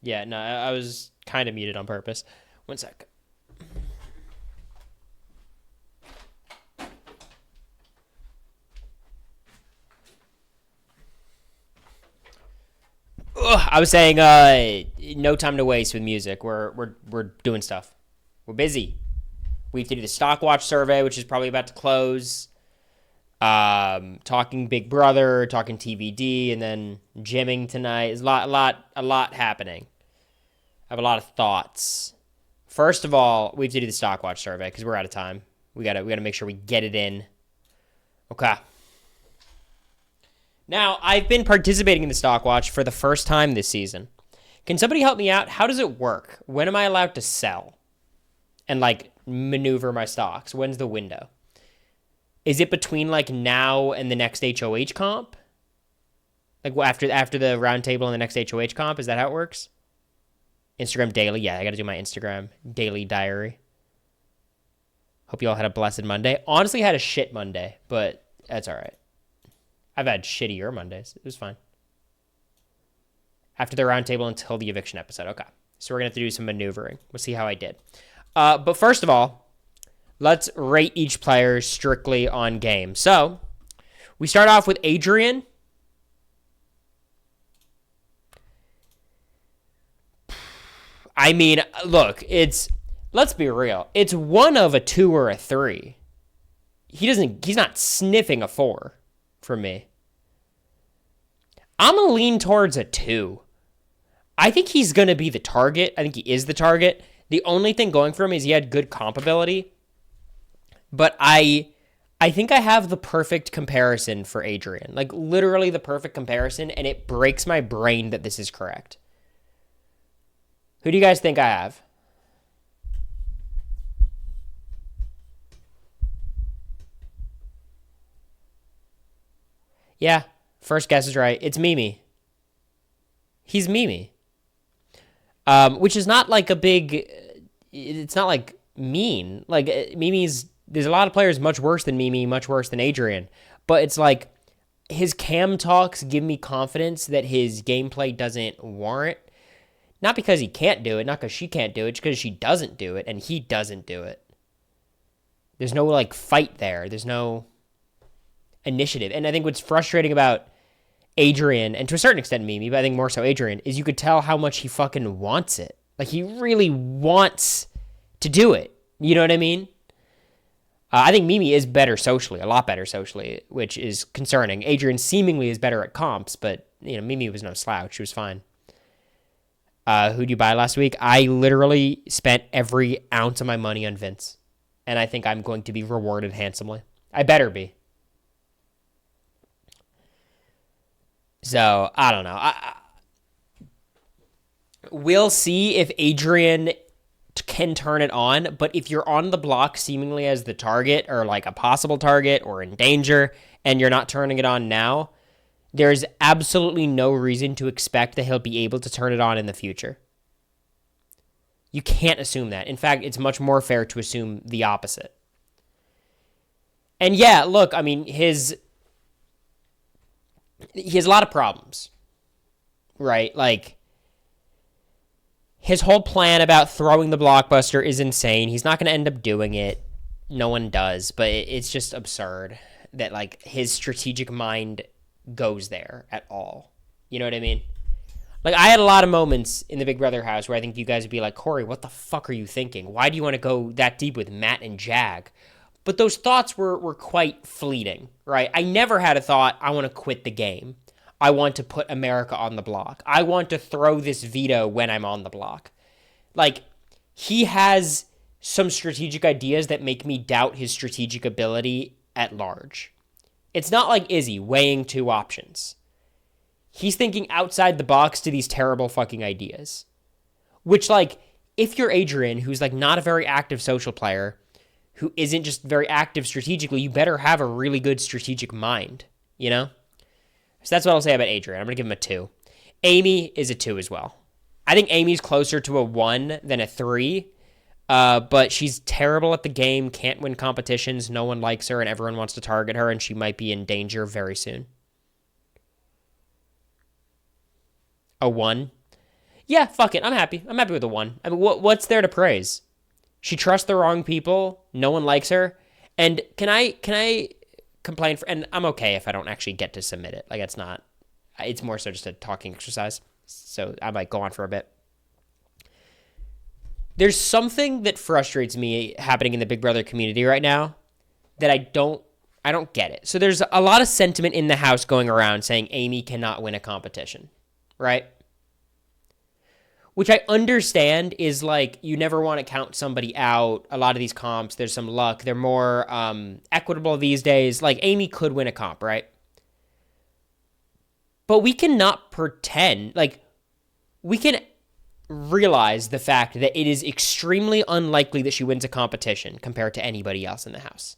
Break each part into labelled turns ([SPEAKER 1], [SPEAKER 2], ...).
[SPEAKER 1] Yeah, no, I was kind of muted on purpose. One sec. Ugh, I was saying, no time to waste with music. We're doing stuff. We're busy. We have to do the stock watch survey, which is probably about to close. Talking Big Brother, talking TVD, and then gymming tonight. There's a lot happening. I have a lot of thoughts. First of all, we have to do the stock watch survey because we're out of time. We gotta make sure we get it in. Okay. Now, I've been participating in the stock watch for the first time this season. Can somebody help me out? How does it work? When am I allowed to sell and like maneuver my stocks? When's the window? Is it between like now and the next HOH comp? Like after the round table and the next HOH comp? Is that how it works? Instagram daily. Yeah, I got to do my Instagram daily diary. Hope you all had a blessed Monday. Honestly, had a shit Monday, but that's all right. I've had shittier Mondays. It was fine. After the roundtable until the eviction episode. Okay. So we're going to have to do some maneuvering. We'll see how I did. But first of all, let's rate each player strictly on game. So we start off with Adrian. I mean, look, let's be real. It's one of a 2 or a 3. He's not sniffing a 4 for me. I'm going to lean towards a 2. I think he's going to be the target. I think he is the target. The only thing going for him is he had good comp ability. But I think I have the perfect comparison for Adrian. Like, literally the perfect comparison, and it breaks my brain that this is correct. Who do you guys think I have? Yeah, first guess is right. It's Mimi. He's Mimi. Which is not like a big. It's not like mean. Like Mimi's. There's a lot of players much worse than Mimi, much worse than Adrian. But it's like his cam talks give me confidence that his gameplay doesn't warrant. Not because he can't do it, not because she can't do it, just because she doesn't do it and he doesn't do it. There's no like fight there. There's no initiative. And I think what's frustrating about Adrian, and to a certain extent Mimi, but I think more so Adrian, is you could tell how much he fucking wants it. Like he really wants to do it. You know what I mean? I think Mimi is better socially, a lot better socially, which is concerning. Adrian seemingly is better at comps, but Mimi was no slouch. She was fine. Who'd you buy last week? I literally spent every ounce of my money on Vince, and I think I'm going to be rewarded handsomely. I better be. So, I don't know. We'll see if Adrian can turn it on, but if you're on the block seemingly as the target or like a possible target or in danger and you're not turning it on now, there's absolutely no reason to expect that he'll be able to turn it on in the future. You can't assume that. In fact, it's much more fair to assume the opposite. And yeah, look, I mean, he has a lot of problems, right? Like, his whole plan about throwing the blockbuster is insane. He's not going to end up doing it. No one does, but it's just absurd that, like, his strategic mind goes there at all. You know what I mean? Like, I had a lot of moments in the Big Brother house where I think you guys would be like, Cory, what the fuck are you thinking? Why do you want to go that deep with Matt and Jag? But those thoughts were quite fleeting, right? I never had a thought, I want to quit the game. I want to put America on the block. I want to throw this veto when I'm on the block. Like, he has some strategic ideas that make me doubt his strategic ability at large. It's not like Izzy weighing 2 options. He's thinking outside the box to these terrible fucking ideas. Which, like, if you're Adrian, who's, like, not a very active social player, who isn't just very active strategically, you better have a really good strategic mind, you know? So that's what I'll say about Adrian. I'm going to give him a 2. Amy is a 2 as well. I think Amy's closer to a 1 than a 3, but she's terrible at the game, can't win competitions, no one likes her, and everyone wants to target her, and she might be in danger very soon. A 1? Yeah, fuck it. I'm happy. I'm happy with the 1. I mean, what's there to praise? She trusts the wrong people. No one likes her. And can I complain for? And I'm okay if I don't actually get to submit it. Like, it's not. It's more so just a talking exercise. So I might go on for a bit. There's something that frustrates me happening in the Big Brother community right now that I don't get it. So there's a lot of sentiment in the house going around saying Amy cannot win a competition, right? Which I understand is like you never want to count somebody out. A lot of these comps, there's some luck. They're more equitable these days. Like Amy could win a comp, right? But we cannot pretend, like we can realize the fact that it is extremely unlikely that she wins a competition compared to anybody else in the house.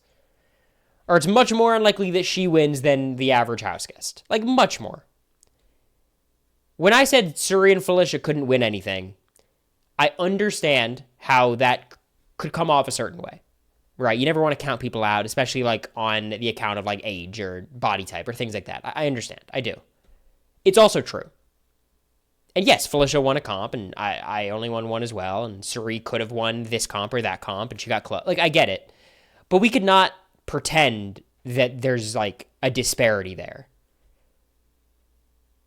[SPEAKER 1] Or it's much more unlikely that she wins than the average house guest. Like, much more. When I said Suri and Felicia couldn't win anything, I understand how that could come off a certain way. Right? You never want to count people out, especially, like, on the account of, like, age or body type or things like that. I understand. I do. It's also true. And yes, Felicia won a comp, and I only won one as well, and Suri could have won this comp or that comp, and she got close. Like, I get it. But we could not pretend that there's, like, a disparity there.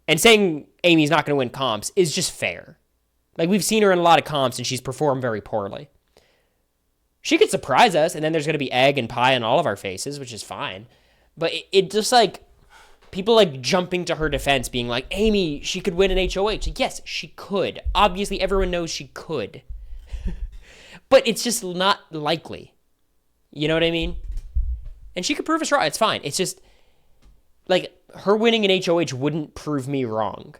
[SPEAKER 1] And saying Amy's not going to win comps is just fair. Like, we've seen her in a lot of comps, and she's performed very poorly. She could surprise us, and then there's going to be egg and pie on all of our faces, which is fine. But it just, like... People, like, jumping to her defense, being like, Amy, she could win an HOH. Yes, she could. Obviously, everyone knows she could. But it's just not likely. You know what I mean? And she could prove us wrong. It's fine. It's just, like, her winning an HOH wouldn't prove me wrong.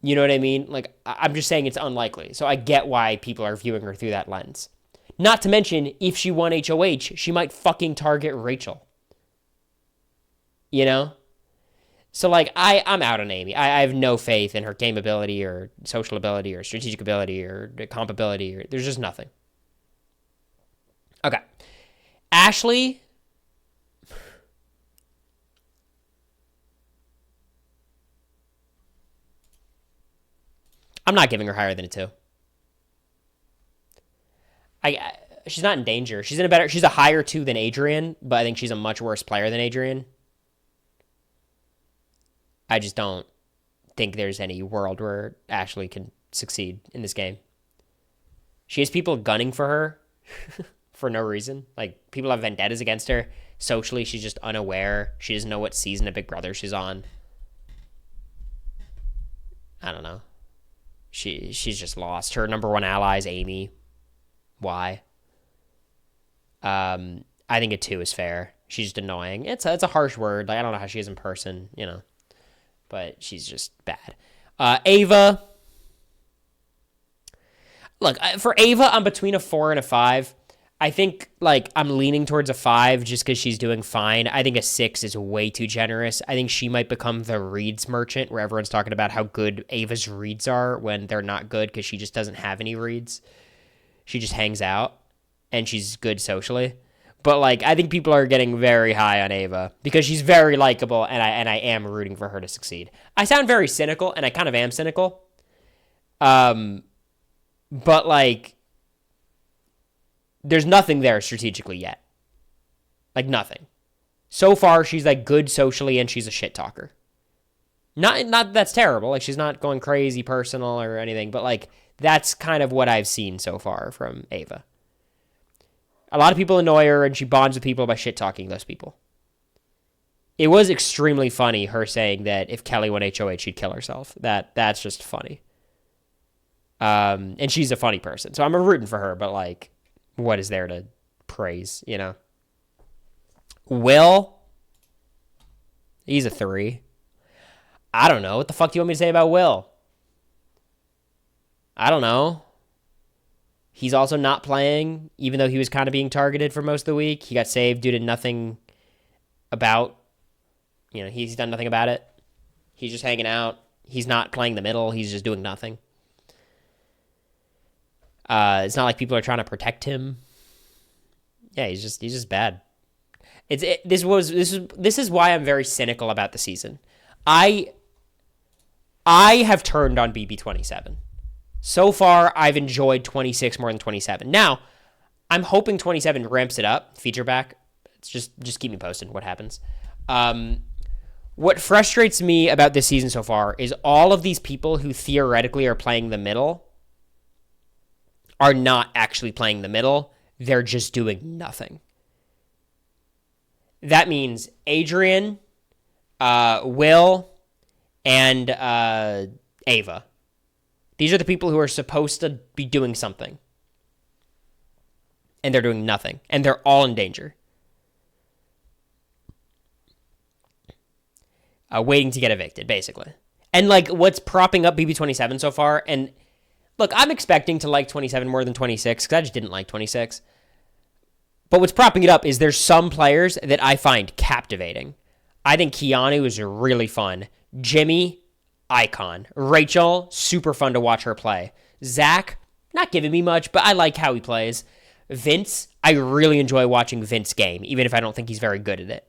[SPEAKER 1] You know what I mean? Like, I'm just saying it's unlikely. So I get why people are viewing her through that lens. Not to mention, if she won HOH, she might fucking target Rachel. You know? So, like, I'm out on Amy. I have no faith in her game ability or social ability or strategic ability or comp ability. There's just nothing. Okay. Ashley. I'm not giving her higher than a 2. She's not in danger. She's a higher 2 than Adrian, but I think she's a much worse player than Adrian. I just don't think there's any world where Ashley can succeed in this game. She has people gunning for her for no reason. Like, people have vendettas against her. Socially, she's just unaware. She doesn't know what season of Big Brother she's on. I don't know. She's just lost. Her number 1 ally is Amy. Why? I think a 2 is fair. She's just annoying. It's a harsh word. Like, I don't know how she is in person, you know. But she's just bad. Ava. Look, for Ava, I'm between a 4 and a 5. I think, like, I'm leaning towards a 5 just because she's doing fine. I think a 6 is way too generous. I think she might become the reads merchant, where everyone's talking about how good Ava's reads are when they're not good because she just doesn't have any reads. She just hangs out, and she's good socially. But, like, I think people are getting very high on Ava because she's very likable, and I am rooting for her to succeed. I sound very cynical, and I kind of am cynical. But, like, there's nothing there strategically yet. Like, nothing. So far, she's, like, good socially, and she's a shit talker. Not that's terrible. Like, she's not going crazy personal or anything, but, like, that's kind of what I've seen so far from Ava. A lot of people annoy her, and she bonds with people by shit-talking those people. It was extremely funny, her saying that if Kelly won HOH, she'd kill herself. That's just funny. And she's a funny person, so I'm rooting for her, but, like, what is there to praise, you know? Will? He's a 3. I don't know. What the fuck do you want me to say about Will? I don't know. He's also not playing, even though he was kind of being targeted for most of the week. He got saved due to nothing about, you know, he's done nothing about it. He's just hanging out. He's not playing the middle. He's just doing nothing. It's not like people are trying to protect him. Yeah, he's just bad. This is why I'm very cynical about the season. I I have turned on BB27. So far, I've enjoyed 26 more than 27. Now, I'm hoping 27 ramps it up, feature back. It's just keep me posted what happens. What frustrates me about this season so far is all of these people who theoretically are playing the middle are not actually playing the middle. They're just doing nothing. That means Adrian, Will, and Ava. These are the people who are supposed to be doing something. And they're doing nothing. And they're all in danger. Waiting to get evicted, basically. And, like, what's propping up BB27 so far, and, look, I'm expecting to like 27 more than 26, because I just didn't like 26. But what's propping it up is there's some players that I find captivating. I think Keanu is really fun. Jimmy, icon. Rachel, super fun to watch her play. Zach, not giving me much, but I like how he plays. Vince, I really enjoy watching Vince game, even if I don't think he's very good at it.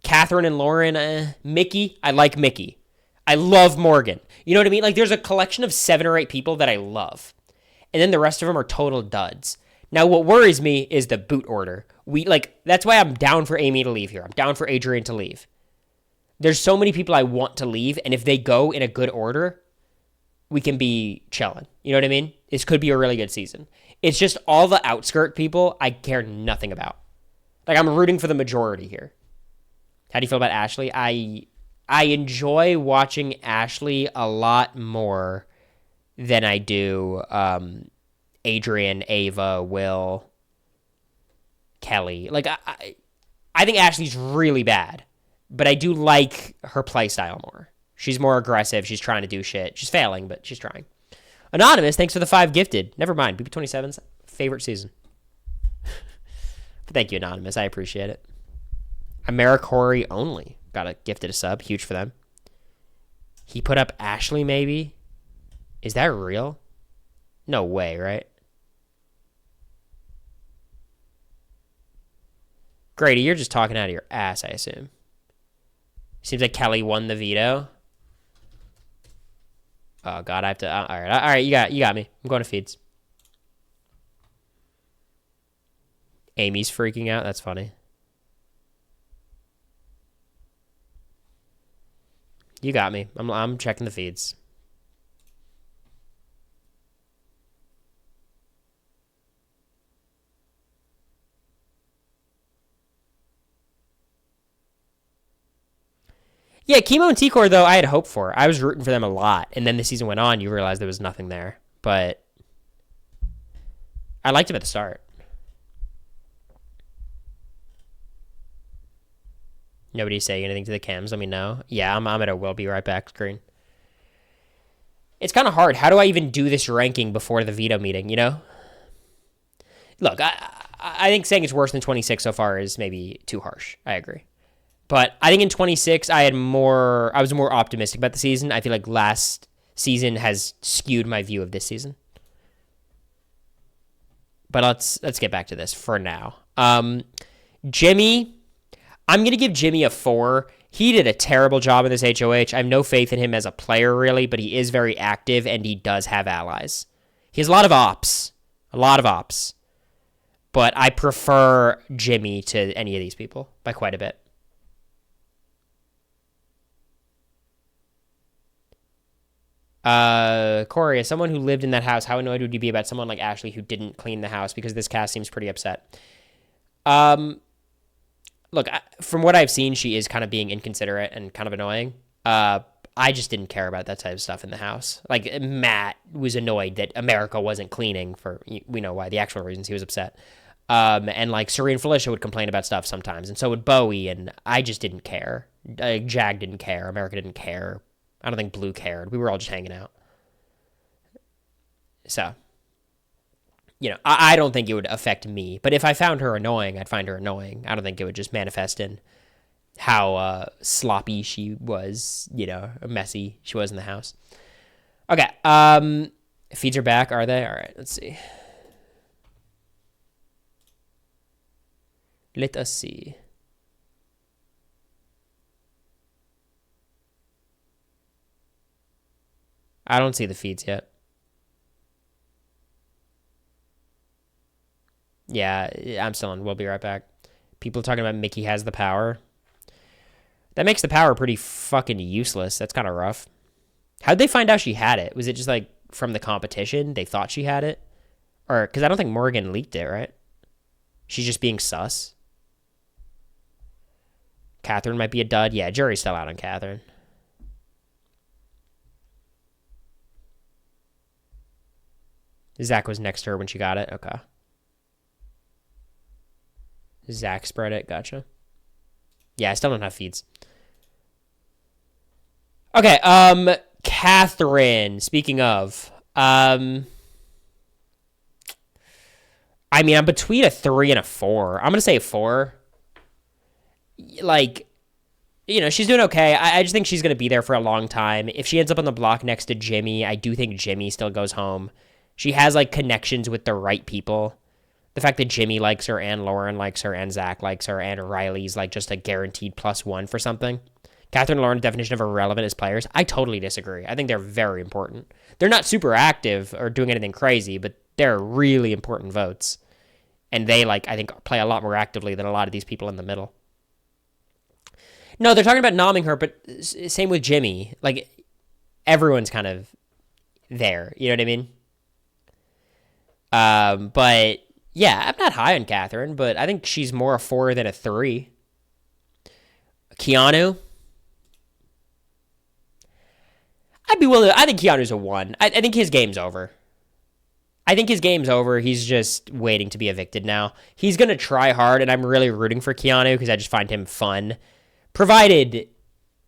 [SPEAKER 1] Catherine and Lauren, Mickey, I like Mickey. I love Morgan. You know what I mean? Like, there's a collection of 7 or 8 people that I love. And then the rest of them are total duds. Now, what worries me is the boot order. That's why I'm down for Amy to leave here. I'm down for Adrian to leave. There's so many people I want to leave, and if they go in a good order, we can be chilling. You know what I mean? This could be a really good season. It's just all the outskirt people I care nothing about. Like, I'm rooting for the majority here. How do you feel about Ashley? I enjoy watching Ashley a lot more than I do Adrian, Ava, Will, Kelly. Like, I think Ashley's really bad, but I do like her play style more. She's more aggressive. She's trying to do shit. She's failing, but she's trying. Anonymous, thanks for the 5 gifted. Never mind. BB27's favorite season. But thank you, Anonymous. I appreciate it. Cory only got a gifted a sub. Huge for them. He put up Ashley, maybe? Is that real? No way, right? Grady, you're just talking out of your ass, I assume. Seems like Kelly won the veto. Oh, God, I have to... all right, you got me. I'm going to feeds. Amy's freaking out. That's funny. You got me. I'm checking the feeds. Yeah, Chemo and T-Core, though, I had hope for. I was rooting for them a lot. And then the season went on, you realize there was nothing there. But I liked him at the start. Nobody's saying anything to the cams. Let me know. Yeah, I'm at a will be right back screen. It's kind of hard. How do I even do this ranking before the veto meeting, you know? Look, I think saying it's worse than 26 so far is maybe too harsh. I agree. But I think in 26, I was more optimistic about the season. I feel like last season has skewed my view of this season. But let's get back to this for now. Jimmy, I'm going to give Jimmy a 4. He did a terrible job in this HOH. I have no faith in him as a player, really, but he is very active, and he does have allies. He has a lot of ops. But I prefer Jimmy to any of these people by quite a bit. Cory, as someone who lived in that house, how annoyed would you be about someone like Ashley who didn't clean the house? Because this cast seems pretty upset. Look, from what I've seen, she is kind of being inconsiderate and kind of annoying. I just didn't care about that type of stuff in the house. Like, Matt was annoyed that America wasn't cleaning for, we know why, the actual reasons he was upset. And, like, Serene Felicia would complain about stuff sometimes, and so would Bowie, and I just didn't care. Jag didn't care. America didn't care. I don't think Blue cared. We were all just hanging out. So, you know, I don't think it would affect me. But if I found her annoying, I'd find her annoying. I don't think it would just manifest in how sloppy she was, you know, messy she was in the house. Okay. Feeds are back, are they? All right, let's see. Let us see. I don't see the feeds yet. Yeah, I'm still on. We'll be right back. People talking about Mickey has the power. That makes the power pretty fucking useless. That's kind of rough. How'd they find out she had it? Was it just like from the competition? They thought she had it? Or, because I don't think Morgan leaked it, right? She's just being sus. Catherine might be a dud. Yeah, jury's still out on Catherine. Zach was next to her when she got it. Okay. Zach spread it. Gotcha. Yeah, I still don't have feeds. Okay, Catherine, speaking of, I mean, I'm between a 3 and a 4. I'm going to say a 4. Like, you know, she's doing okay. I just think she's going to be there for a long time. If she ends up on the block next to Jimmy, I do think Jimmy still goes home. She has, like, connections with the right people. The fact that Jimmy likes her and Lauren likes her and Zach likes her and Riley's, like, just a guaranteed +1 for something. Catherine and Lauren's definition of irrelevant as players, I totally disagree. I think they're very important. They're not super active or doing anything crazy, but they're really important votes. And they, like, I think, play a lot more actively than a lot of these people in the middle. No, they're talking about nomming her, but same with Jimmy. Like, everyone's kind of there. You know what I mean? But, yeah, I'm not high on Catherine, but I think she's more a 4 than a 3. Keanu? I'd be willing to, I think Keanu's a 1. I think his game's over. He's just waiting to be evicted now. He's going to try hard, and I'm really rooting for Keanu because I just find him fun. Provided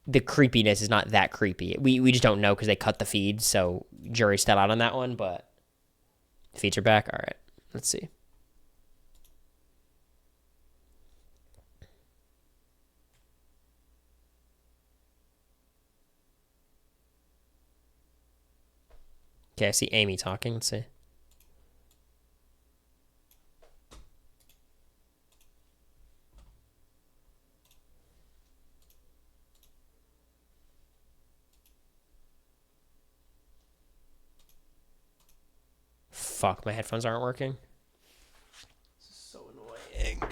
[SPEAKER 1] the creepiness is not that creepy. We just don't know because they cut the feed, so jury's still out on that one, but the feeds are back. All right, let's see. Okay, I see Amy talking. Let's see. Fuck, my headphones aren't working. This is so annoying.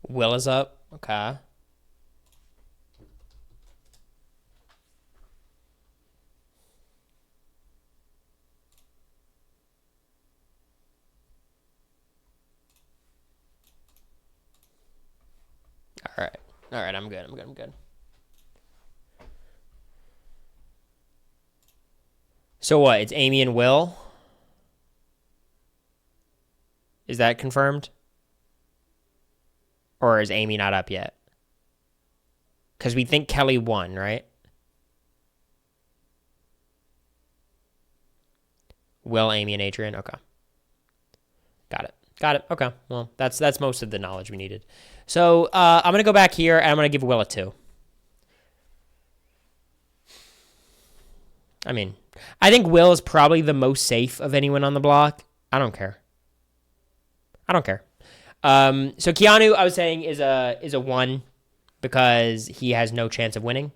[SPEAKER 1] Will is up. Okay. All right. All right, I'm good. So what? It's Amy and Will? Is that confirmed? Or is Amy not up yet? Because we think Kelly won, right? Will, Amy, and Adrian? Okay. Got it. Okay. Well, that's most of the knowledge we needed. So I'm going to go back here, and I'm going to give Will a 2. I mean, I think Will is probably the most safe of anyone on the block. I don't care. So Keanu, I was saying, is a 1 because he has no chance of winning.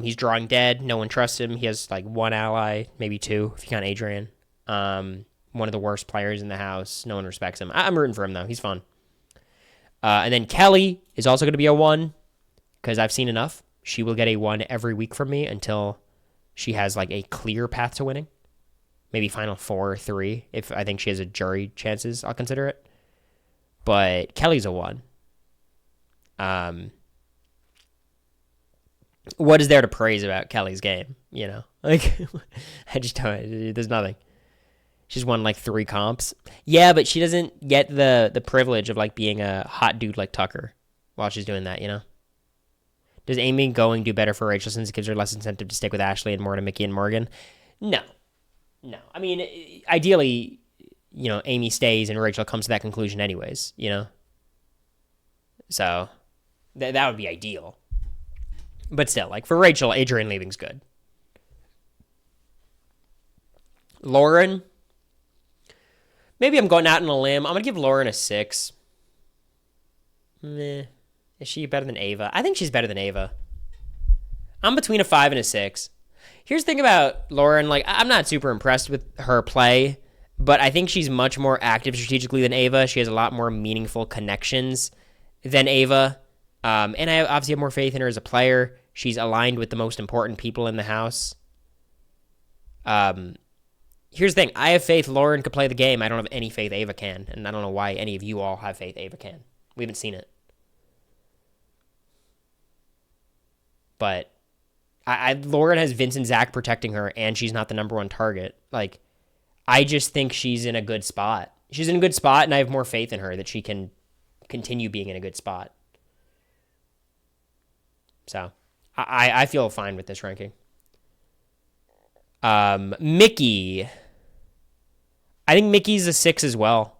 [SPEAKER 1] He's drawing dead. No one trusts him. He has like 1 ally, maybe 2 if you count Adrian. One of the worst players in the house. No one respects him. I'm rooting for him though. He's fun. And then Kelly is also going to be a 1 because I've seen enough. She will get a 1 every week from me until she has like a clear path to winning. Maybe final 4 or 3. If I think she has a jury chances, I'll consider it. But Kelly's a 1. What is there to praise about Kelly's game? You know, like I just don't. There's nothing. She's won like 3 comps. Yeah, but she doesn't get the privilege of like being a hot dude like Tucker while she's doing that. You know. Does Amy going do better for Rachel since it gives her less incentive to stick with Ashley and more to Mickey and Morgan? No. No. I mean, ideally, Amy stays and Rachel comes to that conclusion anyways, So that would be ideal. But still, like, for Rachel, Adrian leaving's good. Lauren, maybe I'm going out on a limb. I'm going to give Lauren a 6. Meh. Is she better than Ava? I think she's better than Ava. I'm between a 5 and a 6. Here's the thing about Lauren. Like, I'm not super impressed with her play, but I think she's much more active strategically than Ava. She has a lot more meaningful connections than Ava. And I obviously have more faith in her as a player. She's aligned with the most important people in the house. Here's the thing. I have faith Lauren could play the game. I don't have any faith Ava can. And I don't know why any of you all have faith Ava can. We haven't seen it. But Lauren has Vince and Zach protecting her, and she's not the number one target. Like, I just think she's in a good spot. She's in a good spot, and I have more faith in her that she can continue being in a good spot. So, I feel fine with this ranking. Mickey. I think Mickey's a 6 as well.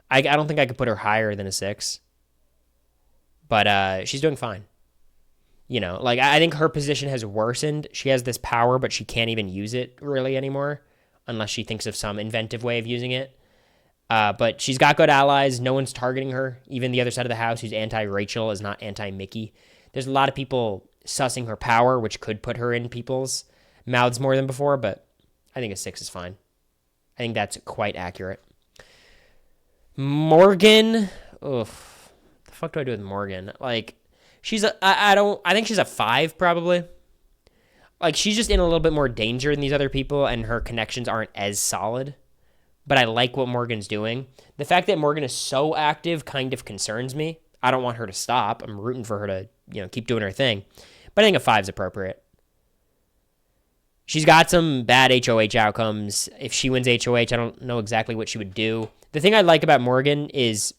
[SPEAKER 1] I don't think I could put her higher than a 6. But she's doing fine. Like, I think her position has worsened. She has this power, but she can't even use it really anymore unless she thinks of some inventive way of using it. But she's got good allies. No one's targeting her. Even the other side of the house who's anti-Rachel is not anti-Mickey. There's a lot of people sussing her power, which could put her in people's mouths more than before, but I think a 6 is fine. I think that's quite accurate. Morgan. Oof. The fuck do I do with Morgan? Like, I think she's a 5 probably. Like, she's just in a little bit more danger than these other people, and her connections aren't as solid. But I like what Morgan's doing. The fact that Morgan is so active kind of concerns me. I don't want her to stop. I'm rooting for her to, keep doing her thing. But I think a 5 is appropriate. She's got some bad HOH outcomes. If she wins HOH, I don't know exactly what she would do. The thing I like about Morgan is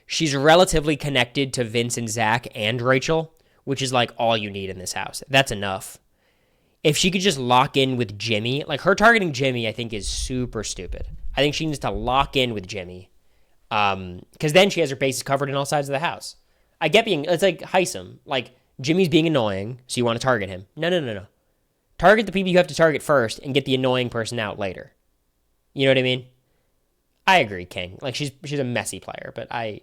[SPEAKER 1] she's relatively connected to Vince and Zach and Rachel, which is like all you need in this house. That's enough. If she could just lock in with Jimmy, like her targeting Jimmy, I think is super stupid. I think she needs to lock in with Jimmy. Because then she has her bases covered in all sides of the house. I get it's like Heisem. Like, Jimmy's being annoying, so you want to target him. No. Target the people you have to target first and get the annoying person out later. You know what I mean? I agree, King. Like, she's a messy player, but I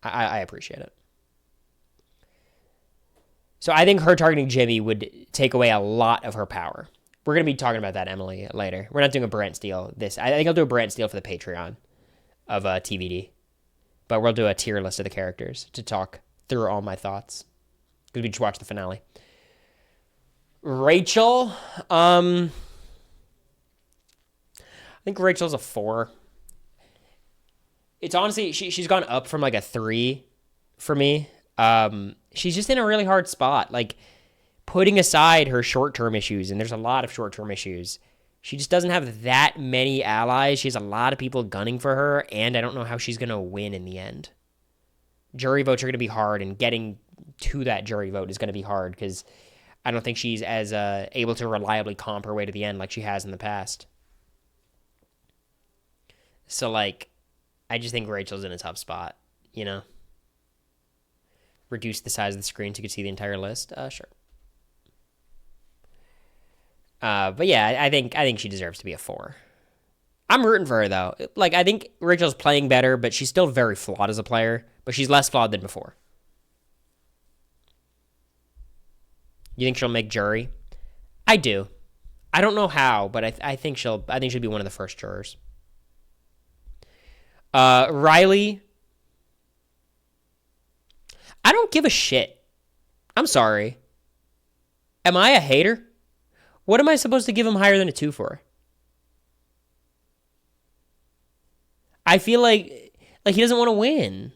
[SPEAKER 1] appreciate it. So I think her targeting Jimmy would take away a lot of her power. We're going to be talking about that, Emily, later. We're not doing a Brent steal. I think I'll do a Brent steal for the Patreon of TVD. But we'll do a tier list of the characters to talk through all my thoughts. Because we just watched the finale. Rachel. I think Rachel's a 4. It's honestly, she's gone up from like a 3 for me. She's just in a really hard spot. Like, putting aside her short-term issues, and there's a lot of short-term issues, she just doesn't have that many allies. She has a lot of people gunning for her, and I don't know how she's going to win in the end. Jury votes are going to be hard, and getting to that jury vote is going to be hard, because I don't think she's as able to reliably comp her way to the end like she has in the past. So, like, I just think Rachel's in a tough spot, Reduce the size of the screen so you can see the entire list? Sure. But yeah, I think she deserves to be a 4. I'm rooting for her, though. Like, I think Rachel's playing better, but she's still very flawed as a player, but she's less flawed than before. You think she'll make jury? I do. I don't know how, but I think she'll be one of the first jurors. Riley. I don't give a shit. I'm sorry. Am I a hater? What am I supposed to give him higher than a 2 for? I feel like he doesn't want to win.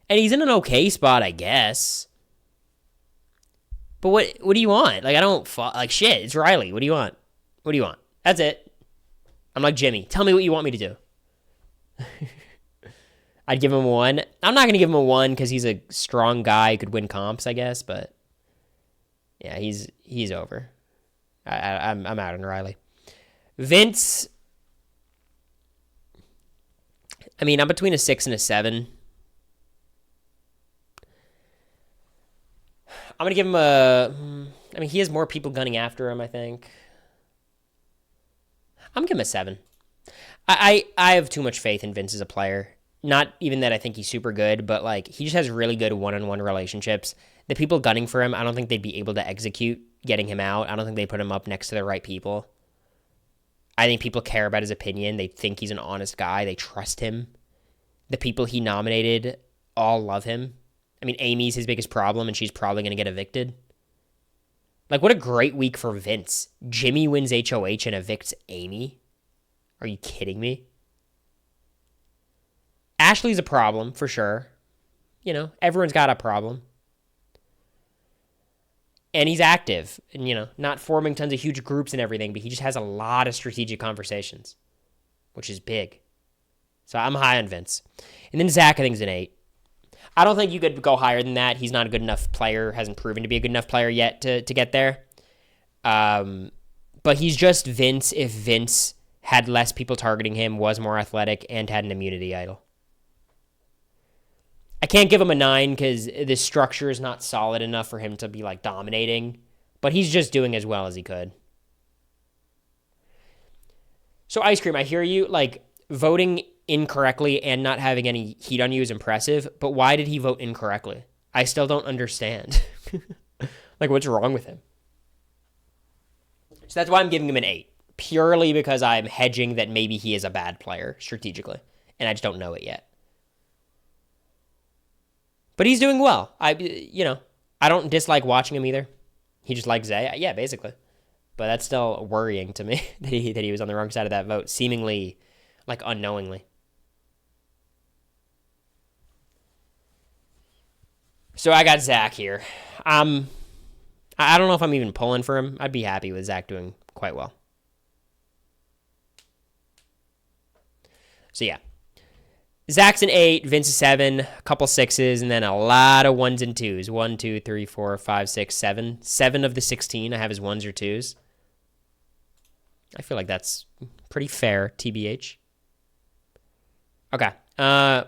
[SPEAKER 1] And he's in an okay spot, I guess. But what do you want? Like, I don't... shit, it's Riley. What do you want? What do you want? That's it. I'm like Jimmy. Tell me what you want me to do. I'd give him a 1. I'm not going to give him a 1 because he's a strong guy who could win comps, I guess. But yeah, he's over. I'm out on Riley. Vince, I mean, I'm between a 6 and a 7. I'm going to give him I mean, he has more people gunning after him, I think. I'm going to give him a 7. I have too much faith in Vince as a player. Not even that I think he's super good, but like he just has really good one-on-one relationships. The people gunning for him, I don't think they'd be able to execute getting him out. I don't think they put him up next to the right people. I think people care about his opinion. They think he's an honest guy. They trust him. The people he nominated all love him. I mean, Amy's his biggest problem, and she's probably going to get evicted. Like, what a great week for Vince. Jimmy wins HOH and evicts Amy. Are you kidding me? Ashley's a problem, for sure. You know, everyone's got a problem. And he's active. And, you know, not forming tons of huge groups and everything, but he just has a lot of strategic conversations, which is big. So I'm high on Vince. And then Zach, I think, is an 8. I don't think you could go higher than that. He's not a good enough player, hasn't proven to be a good enough player yet to get there. But he's just Vince if Vince had less people targeting him, was more athletic, and had an immunity idol. I can't give him a 9 because the structure is not solid enough for him to be like dominating, but he's just doing as well as he could. So Ice Cream, I hear you. Like, voting incorrectly and not having any heat on you is impressive, but why did he vote incorrectly? I still don't understand. Like, what's wrong with him? So that's why I'm giving him an 8, purely because I'm hedging that maybe he is a bad player strategically, and I just don't know it yet. But he's doing well. I don't dislike watching him either. He just likes Zay. Yeah, basically. But that's still worrying to me that he was on the wrong side of that vote, seemingly, like, unknowingly. So I got Zach here. I don't know if I'm even pulling for him. I'd be happy with Zach doing quite well. So yeah. Zach's an 8, Vince a 7, a couple 6s, and then a lot of 1s and 2s. 1, 2, 3, 4, 5, 6, 7. 7 of the 16 I have as 1s or 2s. I feel like that's pretty fair, TBH. Okay.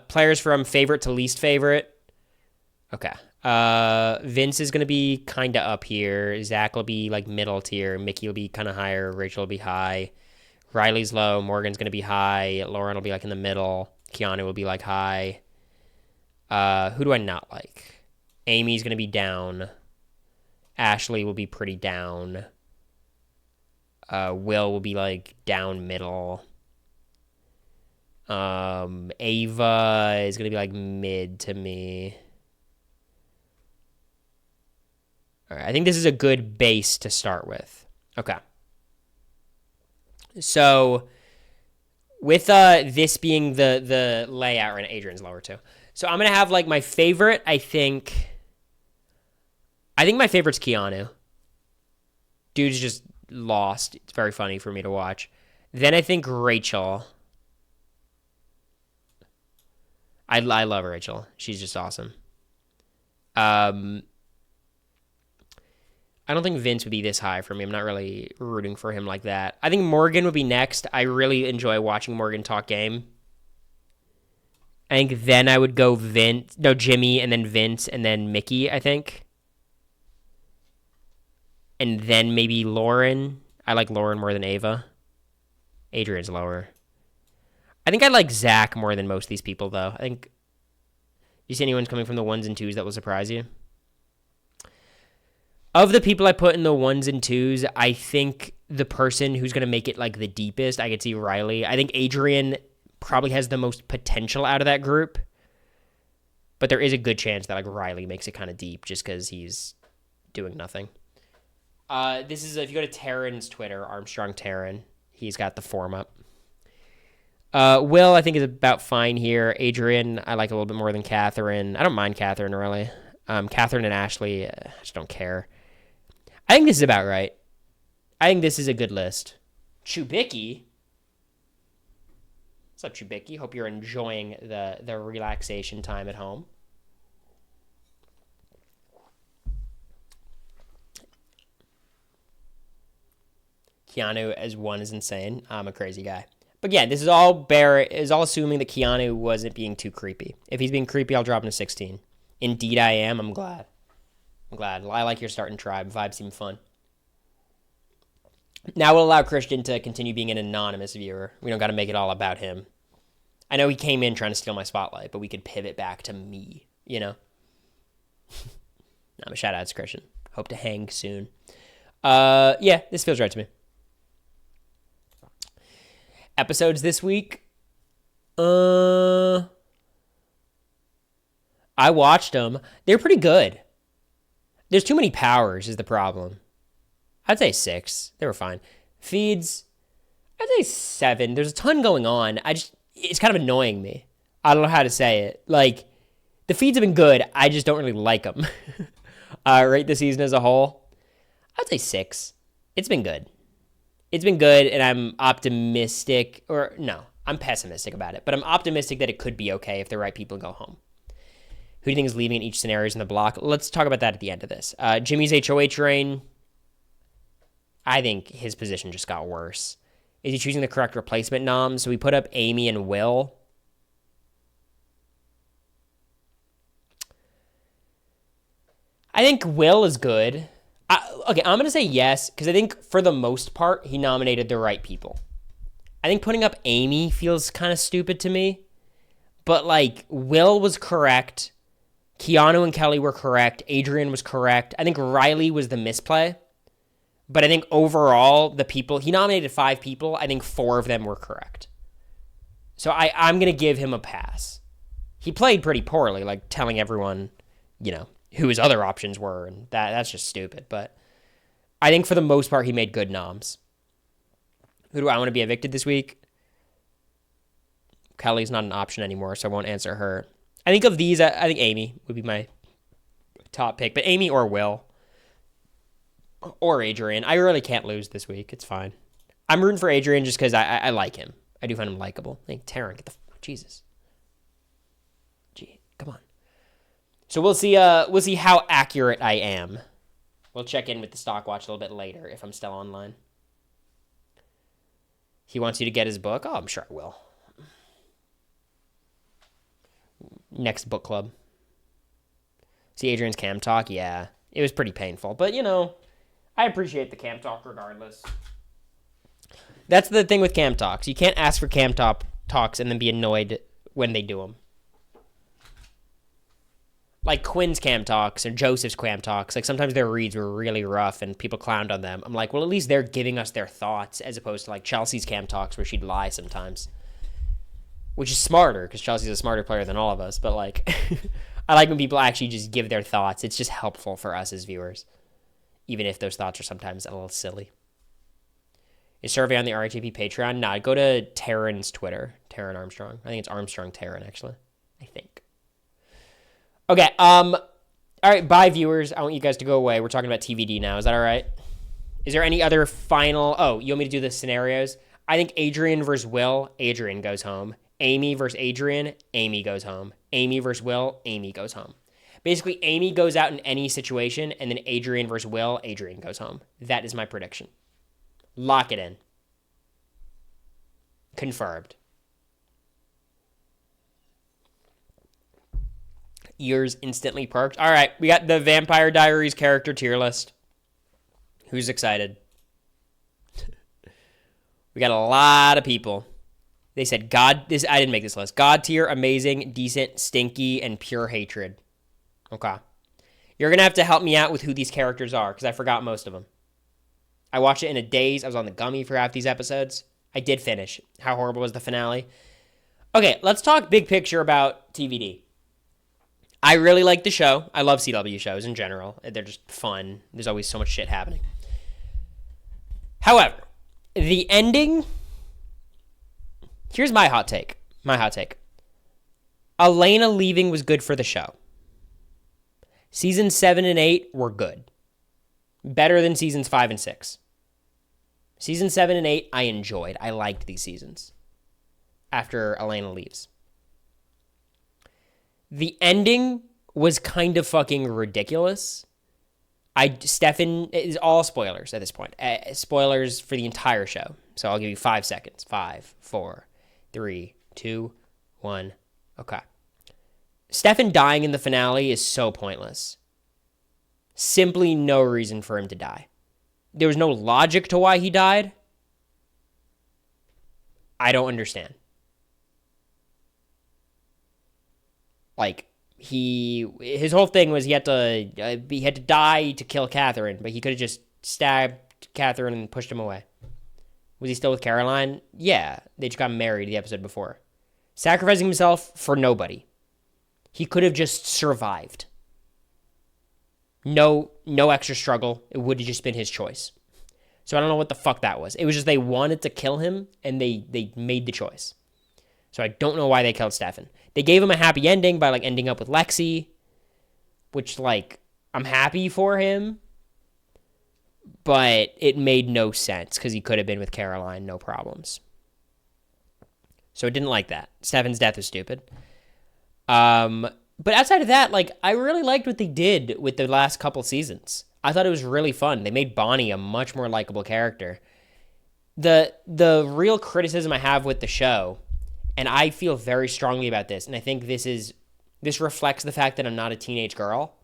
[SPEAKER 1] Players from favorite to least favorite. Okay. Vince is going to be kind of up here. Zach will be like middle tier. Mickey will be kind of higher. Rachel will be high. Riley's low. Morgan's going to be high. Lauren will be like in the middle. Keanu will be like high. Who do I not like? Amy's going to be down. Ashley will be pretty down. Will be like down middle. Ava is going to be like mid to me. All right, I think this is a good base to start with. Okay. So with this being the layout, and Adrian's lower too. So I'm going to have like my favorite, I think my favorite's Keanu. Dude's just lost. It's very funny for me to watch. Then I think Rachel. I love Rachel. She's just awesome. I don't think Vince would be this high for me. I'm not really rooting for him like that. I think Morgan would be next. I really enjoy watching Morgan talk game. I think then I would go Jimmy, and then Vince, and then Mickey, I think. And then maybe Lauren. I like Lauren more than Ava. Adrian's lower. I think I like Zach more than most of these people, though. I think... Do you see anyone coming from the 1s and 2s that will surprise you? Of the people I put in the 1s and 2s, I think the person who's going to make it like the deepest, I could see Riley. I think Adrian probably has the most potential out of that group. But there is a good chance that like Riley makes it kind of deep just because he's doing nothing. This is, if you go to Taryn's Twitter, Armstrong Taryn, he's got the form up. Will, I think, is about fine here. Adrian, I like a little bit more than Catherine. I don't mind Catherine, really. Catherine and Ashley, I just don't care. I think this is about right. I think this is a good list. Chubicki? What's up, Chubicki? Hope you're enjoying the relaxation time at home. Keanu as one is insane. I'm a crazy guy. But yeah, this is all assuming that Keanu wasn't being too creepy. If he's being creepy, I'll drop him to 16. Indeed I am. I'm glad. I like your starting tribe. Vibes seem fun. Now we'll allow Christian to continue being an anonymous viewer. We don't got to make it all about him. I know he came in trying to steal my spotlight, but we could pivot back to me, you know? I'm a shout out to Christian. Hope to hang soon. Yeah, this feels right to me. Episodes this week. I watched them. They're pretty good. There's too many powers is the problem. I'd say 6. They were fine. Feeds, I'd say 7. There's a ton going on. It's kind of annoying me. I don't know how to say it. Like, the feeds have been good. I just don't really like them. Rate the season as a whole. I'd say 6. It's been good. And I'm optimistic, I'm pessimistic about it, but I'm optimistic that it could be okay if the right people go home. Who do you think is leaving in each scenario in the block? Let's talk about that at the end of this. Jimmy's HOH reign, I think his position just got worse. Is he choosing the correct replacement nom? So we put up Amy and Will. I think Will is good. I'm going to say yes, because I think for the most part, he nominated the right people. I think putting up Amy feels kind of stupid to me. But, like, Will was correct. Keanu and Kelly were correct. Adrian was correct. I think Riley was the misplay. But I think overall, the people, he nominated 5 people. I think 4 of them were correct. So I'm going to give him a pass. He played pretty poorly, like telling everyone, who his other options were. And that's just stupid. But I think for the most part, he made good noms. Who do I want to be evicted this week? Kelly's not an option anymore, so I won't answer her. I think of these, I think Amy would be my top pick. But Amy or Will. Or Adrian. I really can't lose this week. It's fine. I'm rooting for Adrian just because I like him. I do find him likable. I think Taryn, get the Jesus. Gee, come on. So we'll see how accurate I am. We'll check in with the stock watch a little bit later if I'm still online. He wants you to get his book? Oh, I'm sure I will. Next book club. See Adrian's cam talk? Yeah. It was pretty painful. But, I appreciate the cam talk regardless. That's the thing with cam talks. You can't ask for cam talks and then be annoyed when they do them. Like Quinn's cam talks or Joseph's cam talks. Like sometimes their reads were really rough and people clowned on them. I'm like, well, at least they're giving us their thoughts as opposed to like Chelsea's cam talks where she'd lie sometimes. Which is smarter because Chelsea's a smarter player than all of us. But like, I like when people actually just give their thoughts. It's just helpful for us as viewers. Even if those thoughts are sometimes a little silly. Is survey on the RHAP Patreon? Nah, go to Taryn's Twitter. Taryn Armstrong. I think it's Armstrong Taryn, actually. I think. Okay, all right, bye, viewers. I want you guys to go away. We're talking about TVD now. Is that all right? Is there any other final... Oh, you want me to do the scenarios? I think Adrian versus Will, Adrian goes home. Amy versus Adrian, Amy goes home. Amy versus Will, Amy goes home. Basically, Amy goes out in any situation, and then Adrian versus Will, Adrian goes home. That is my prediction. Lock it in. Confirmed. Ears instantly perked. All right, we got the Vampire Diaries character tier list. Who's excited? We got a lot of people. They said I didn't make this list. God tier, amazing, decent, stinky, and pure hatred. Okay. You're going to have to help me out with who these characters are, because I forgot most of them. I watched it in a daze. I was on the gummy for half these episodes. I did finish. How horrible was the finale? Okay, let's talk big picture about TVD. I really like the show. I love CW shows in general. They're just fun. There's always so much shit happening. However, the ending... Here's my hot take. Elena leaving was good for the show. Seasons 7 and 8 were good. Better than seasons 5 and 6. Season 7 and 8, I enjoyed. I liked these seasons. after Elena leaves. The ending was kind of fucking ridiculous. Stefan is all spoilers at this point. Spoilers for the entire show. So I'll give you 5 seconds. 5, 4, 3, 2, 1. Okay. Stefan dying in the finale is so pointless. Simply no reason for him to die. There was no logic to why he died. I don't understand. Like, his whole thing was he had to die to kill Catherine, but he could have just stabbed Catherine and pushed him away. Was he still with Caroline? Yeah, they just got married the episode before. Sacrificing himself for nobody. He could have just survived. No extra struggle. It would have just been his choice. So I don't know what the fuck that was. It was just they wanted to kill him, and they made the choice. So I don't know why they killed Stefan. They gave him a happy ending by, like, ending up with Lexi, which, like, I'm happy for him, but it made no sense because he could have been with Caroline, no problems. So I didn't like that. Stefan's death was stupid. But outside of that, like, I really liked what they did with the last couple seasons. I thought it was really fun. They made Bonnie a much more likable character. The real criticism I have with the show, and I feel very strongly about this, and I think this reflects the fact that I'm not a teenage girl.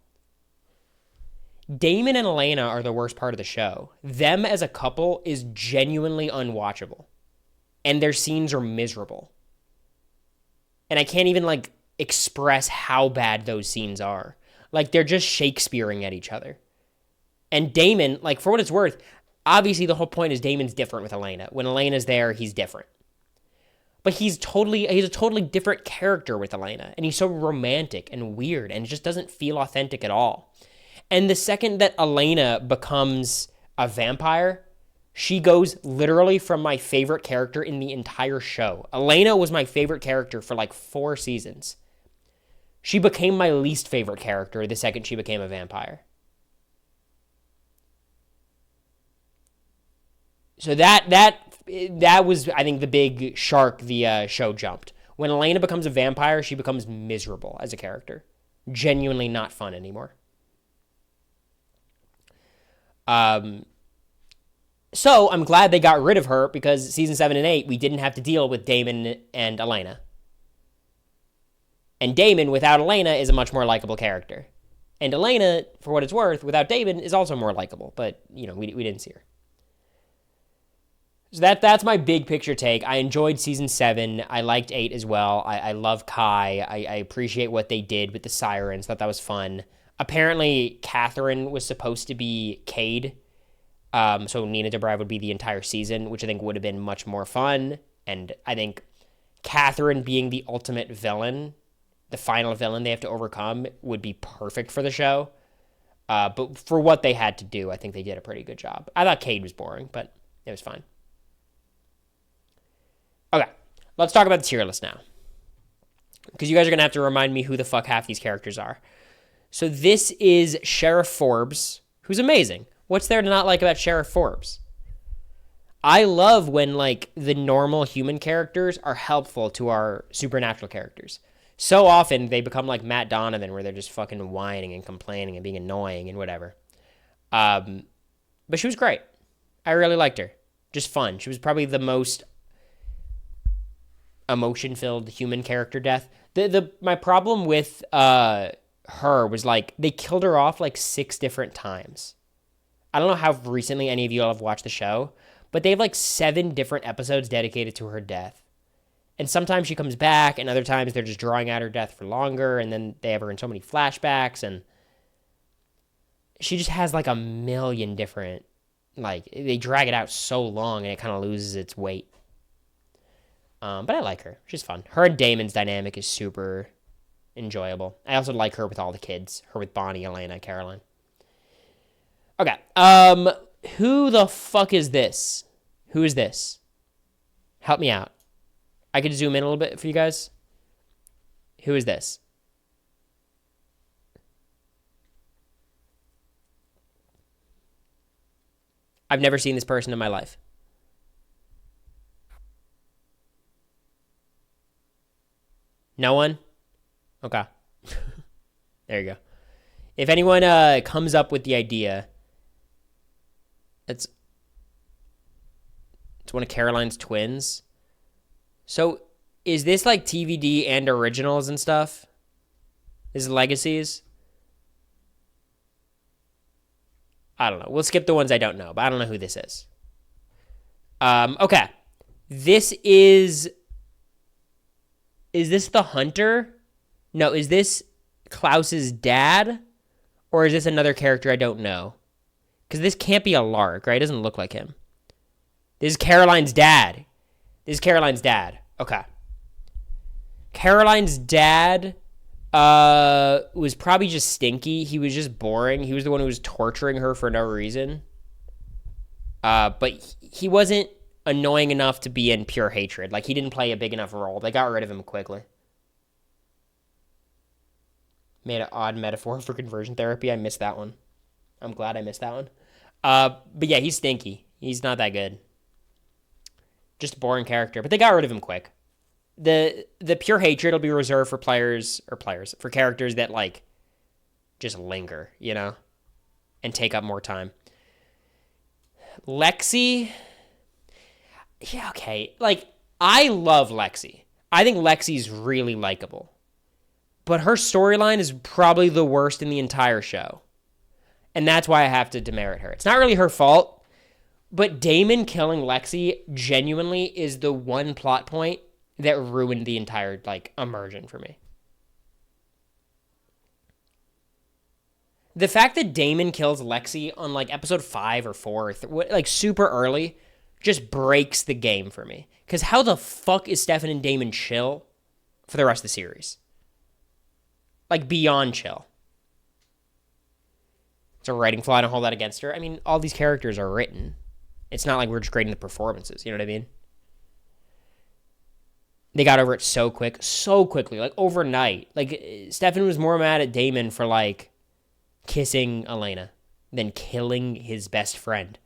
[SPEAKER 1] Damon and Elena are the worst part of the show. Them as a couple is genuinely unwatchable. And their scenes are miserable. And I can't even, like, express how bad those scenes are. Like, they're just Shakespearing at each other. And Damon, like, for what it's worth, obviously the whole point is Damon's different with Elena. When Elena's there, he's different. But he's a totally different character with Elena. And he's so romantic and weird, and it just doesn't feel authentic at all. And the second that Elena becomes a vampire, she goes literally from my favorite character in the entire show. Elena was my favorite character for like 4 seasons. She became my least favorite character the second she became a vampire. So that was, I think, the big shark the show jumped. When Elena becomes a vampire, she becomes miserable as a character. Genuinely not fun anymore. So I'm glad they got rid of her because season 7 and 8, we didn't have to deal with Damon and Elena. And Damon, without Elena, is a much more likable character. And Elena, for what it's worth, without Damon, is also more likable. But, you know, we didn't see her. So that's my big picture take. I enjoyed season 7. I liked 8 as well. I love Kai. I appreciate what they did with the sirens. Thought that was fun. Apparently, Catherine was supposed to be Cade. So Nina Dobrev would be the entire season, which I think would have been much more fun. And I think Catherine being the ultimate villain, the final villain they have to overcome, would be perfect for the show. But for what they had to do, I think they did a pretty good job. I thought Cade was boring, but it was fine. Okay, let's talk about the tier list now. Because you guys are going to have to remind me who the fuck half these characters are. So this is Sheriff Forbes, who's amazing. What's there to not like about Sheriff Forbes? I love when, like, the normal human characters are helpful to our supernatural characters. So often they become like Matt Donovan, where they're just fucking whining and complaining and being annoying and whatever. But she was great. I really liked her. Just fun. She was probably the most emotion-filled human character death. My problem with her was, like, they killed her off like 6 different times. I don't know how recently any of you all have watched the show, but they have like 7 different episodes dedicated to her death. And sometimes she comes back, and other times they're just drawing out her death for longer, and then they have her in so many flashbacks, and she just has like a million different, like, they drag it out so long, and it kind of loses its weight. But I like her. She's fun. Her and Damon's dynamic is super enjoyable. I also like her with all the kids. Her with Bonnie, Elena, Caroline. Okay. Who the fuck is this? Who is this? Help me out. I could zoom in a little bit for you guys. Who is this? I've never seen this person in my life. No one? Okay. There you go. If anyone comes up with the idea, it's one of Caroline's twins. So is this like TVD and originals and stuff? Is Legacies? I don't know. We'll skip the ones I don't know, but I don't know who this is. Okay. This is this the hunter? No, is this Klaus's dad? Or is this another character I don't know? Because this can't be a Lark, right? It doesn't look like him. This is Caroline's dad. Okay. Caroline's dad was probably just stinky. He was just boring. He was the one who was torturing her for no reason. But he wasn't annoying enough to be in pure hatred. Like, he didn't play a big enough role. They got rid of him quickly. Made an odd metaphor for conversion therapy. I missed that one. I'm glad I missed that one. But yeah, he's stinky. He's not that good. Just a boring character. But they got rid of him quick. The pure hatred will be reserved for for characters that, like, just linger, you know? And take up more time. Lexi... Yeah, okay. Like, I love Lexi. I think Lexi's really likable. But her storyline is probably the worst in the entire show. And that's why I have to demerit her. It's not really her fault, but Damon killing Lexi genuinely is the one plot point that ruined the entire, like, immersion for me. The fact that Damon kills Lexi on, like, episode 5 or 4, like, super early, just breaks the game for me. Because how the fuck is Stefan and Damon chill for the rest of the series? Like, beyond chill. It's a writing flaw. I don't hold that against her. I mean, all these characters are written. It's not like we're just grading the performances. You know what I mean? They got over it so quickly, like overnight. Like, Stefan was more mad at Damon for, like, kissing Elena than killing his best friend.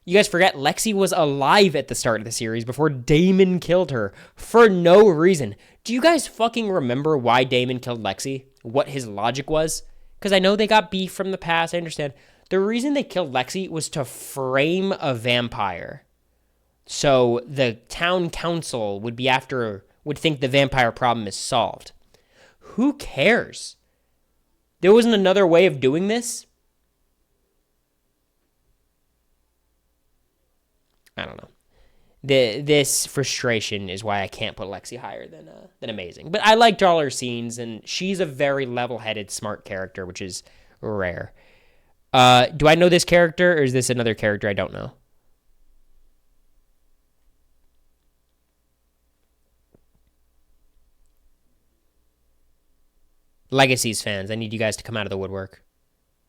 [SPEAKER 1] You guys forget Lexi was alive at the start of the series before Damon killed her for no reason. Do you guys fucking remember why Damon killed Lexi? What his logic was? Because I know they got beef from the past. I understand. The reason they killed Lexi was to frame a vampire. So the town council would think the vampire problem is solved. Who cares? There wasn't another way of doing this? I don't know. This frustration is why I can't put Lexi higher than Amazing. But I liked all her scenes, and she's a very level-headed, smart character, which is rare. Do I know this character, or is this another character I don't know? Legacies fans, I need you guys to come out of the woodwork.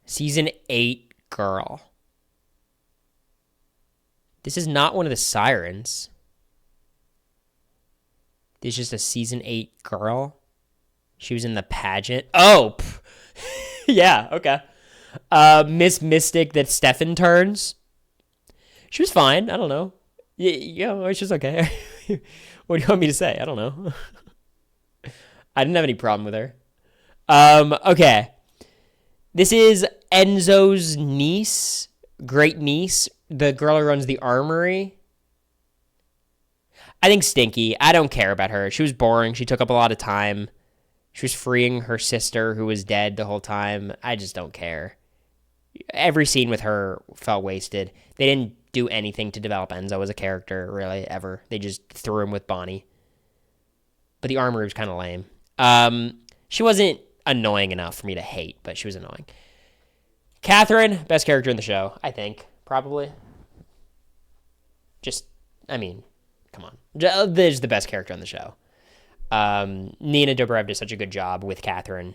[SPEAKER 1] Season 8 girl. This is not one of the sirens. This is just a season 8 girl. She was in the pageant. Oh! Yeah, okay. Miss Mystic that Stefan turns. She was fine. I don't know. Yeah, it's just okay. What do you want me to say? I don't know. I didn't have any problem with her. Okay. This is Enzo's niece, great niece, the girl who runs the armory. I think stinky. I don't care about her. She was boring. She took up a lot of time. She was freeing her sister who was dead the whole time. I just don't care. Every scene with her felt wasted. They didn't do anything to develop Enzo as a character, really, ever. They just threw him with Bonnie. But the armory was kind of lame. She wasn't annoying enough for me to hate, but she was annoying. Catherine, best character in the show, I think, probably. Just, I mean, come on. This is the best character on the show. Nina Dobrev did such a good job with Catherine.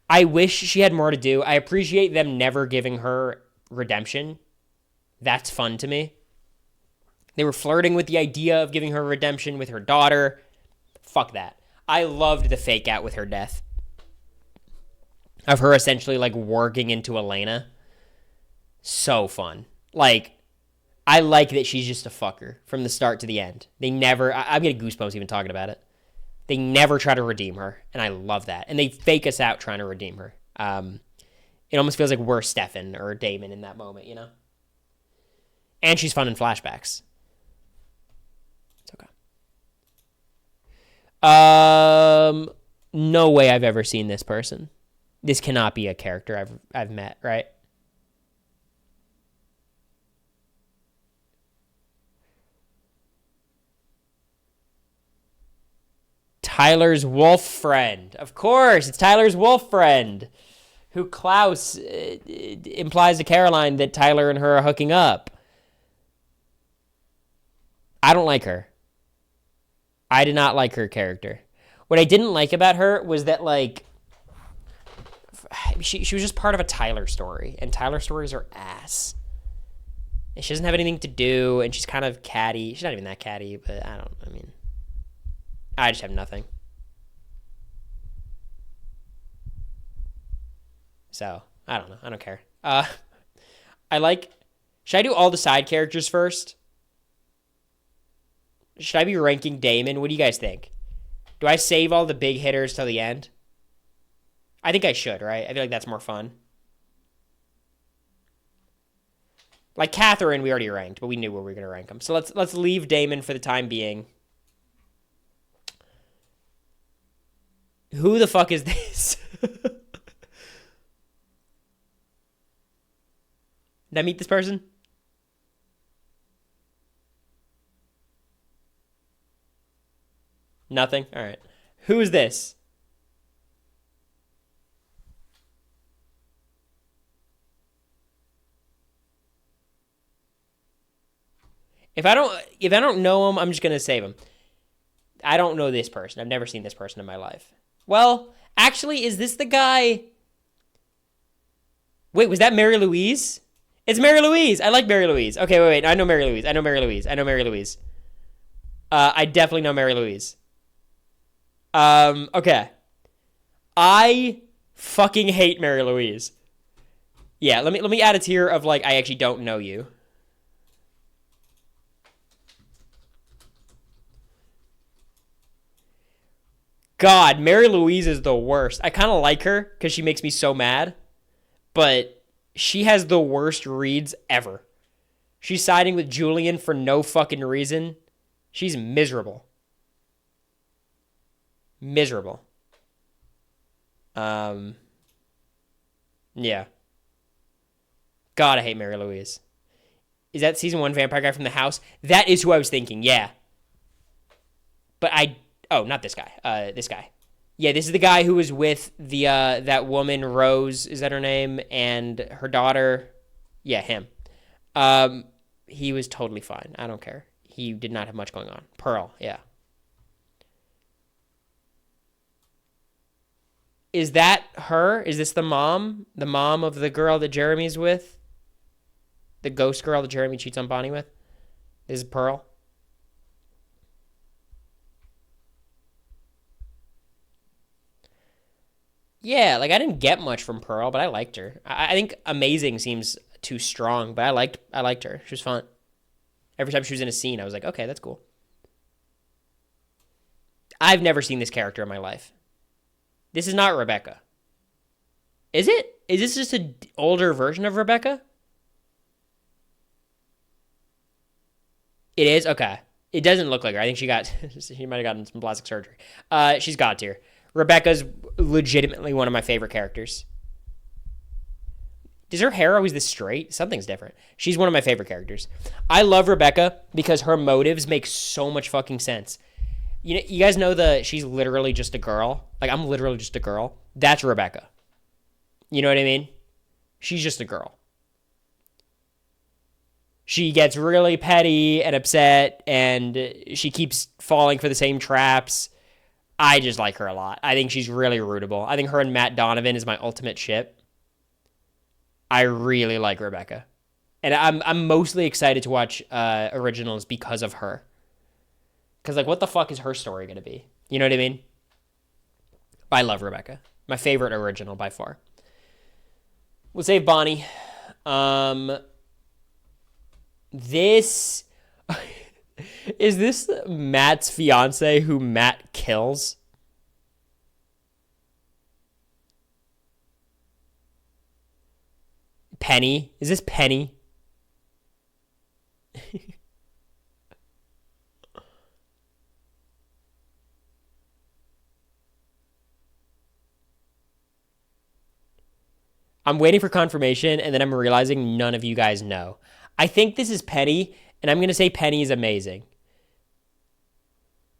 [SPEAKER 1] I wish she had more to do. I appreciate them never giving her redemption. That's fun to me. They were flirting with the idea of giving her redemption with her daughter. Fuck that. I loved the fake out with her death. Of her essentially, like, working into Elena. So fun. Like, I like that she's just a fucker from the start to the end. They never... I'm getting goosebumps even talking about it. They never try to redeem her, and I love that. And they fake us out trying to redeem her. It almost feels like we're Stefan or Damon in that moment, you know? And she's fun in flashbacks. It's okay. No way I've ever seen this person. This cannot be a character I've met, right? Tyler's wolf friend. Of course, it's Tyler's wolf friend. Who Klaus implies to Caroline that Tyler and her are hooking up. I don't like her. I did not like her character. What I didn't like about her was that, like, she was just part of a Tyler story, and Tyler stories are ass. And she doesn't have anything to do, and she's kind of catty. She's not even that catty, but I just have nothing. So, I don't know. I don't care. Should I do all the side characters first? Should I be ranking Damon? What do you guys think? Do I save all the big hitters till the end? I think I should, right? I feel like that's more fun. Like Catherine, we already ranked, but we knew where we were going to rank them. So let's leave Damon for the time being. Who the fuck is this? Did I meet this person? Nothing? All right. Who is this? If I don't know him, I'm just going to save him. I don't know this person. I've never seen this person in my life. Well, actually, is this the guy? Wait, was that Mary Louise? It's Mary Louise. I like Mary Louise. Okay, wait. I know Mary Louise. I definitely know Mary Louise. Okay. I fucking hate Mary Louise. Yeah, let me add a tier of, like, I actually don't know you. God, Mary Louise is the worst. I kind of like her because she makes me so mad, but she has the worst reads ever. She's siding with Julian for no fucking reason. She's miserable. Miserable. Yeah. God, I hate Mary Louise. Is that season 1 vampire guy from the house? That is who I was thinking, yeah. But oh, not this guy. This guy. Yeah, this is the guy who was with the that woman, Rose, is that her name? And her daughter. Yeah, him. He was totally fine. I don't care. He did not have much going on. Pearl, yeah. Is that her? Is this the mom? The mom of the girl that Jeremy's with? The ghost girl that Jeremy cheats on Bonnie with? This is Pearl? Yeah, like I didn't get much from Pearl, but I liked her. I think amazing seems too strong, but I liked her. She was fun. Every time she was in a scene, I was like, okay, that's cool. I've never seen this character in my life. This is not Rebecca. Is it? Is this just an older version of Rebecca? It is? Okay. It doesn't look like her. I think she might have gotten some plastic surgery. She's God tier. Rebecca's legitimately one of my favorite characters. Does her hair always this straight? Something's different. She's one of my favorite characters. I love Rebecca because her motives make so much fucking sense. You guys know she's literally just a girl. Like, I'm literally just a girl. That's Rebecca. You know what I mean? She's just a girl. She gets really petty and upset, and she keeps falling for the same traps. I just like her a lot. I think she's really rootable. I think her and Matt Donovan is my ultimate ship. I really like Rebecca. And I'm mostly excited to watch originals because of her. Because, like, what the fuck is her story going to be? You know what I mean? I love Rebecca. My favorite original by far. We'll save Bonnie. This... Is this Matt's fiance who Matt kills? Penny. Is this Penny? I'm waiting for confirmation, and then I'm realizing none of you guys know. I think this is Penny, and I'm going to say Penny is amazing.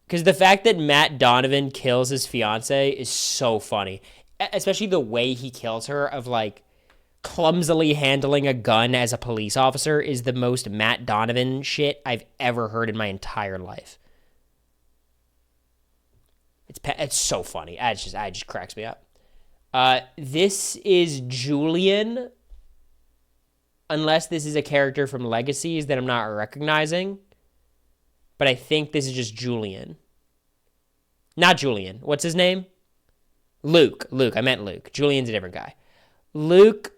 [SPEAKER 1] Because the fact that Matt Donovan kills his fiance is so funny. Especially the way he kills her of, like, clumsily handling a gun as a police officer is the most Matt Donovan shit I've ever heard in my entire life. It's so funny. It just cracks me up. This is Julian, unless this is a character from Legacies that I'm not recognizing. But I think this is just Julian. Not Julian. What's his name? Luke. I meant Luke. Julian's a different guy. Luke.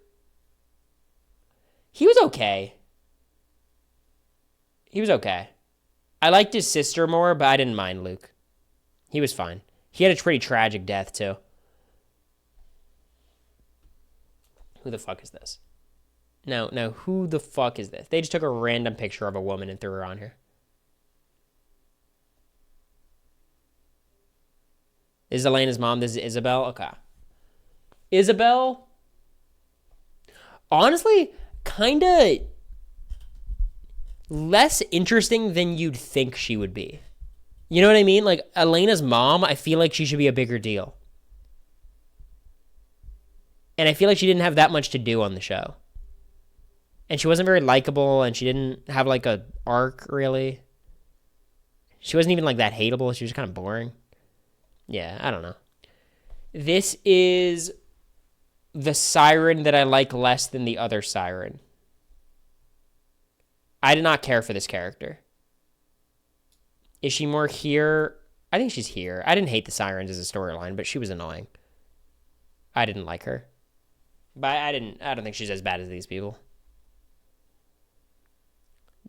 [SPEAKER 1] He was okay. I liked his sister more, but I didn't mind Luke. He was fine. He had a pretty tragic death, too. Who the fuck is this? No, who the fuck is this? They just took a random picture of a woman and threw her on here. This is Elena's mom. This is Isabel. Okay. Isabel, honestly, kind of less interesting than you'd think she would be. You know what I mean? Like, Elena's mom, I feel like she should be a bigger deal. And I feel like she didn't have that much to do on the show. And she wasn't very likable, and she didn't have, like, a arc, really. She wasn't even, like, that hateable. She was kind of boring. Yeah, I don't know. This is the Siren that I like less than the other Siren. I did not care for this character. Is she more here? I think she's here. I didn't hate the Sirens as a storyline, but she was annoying. I didn't like her. But I don't think she's as bad as these people.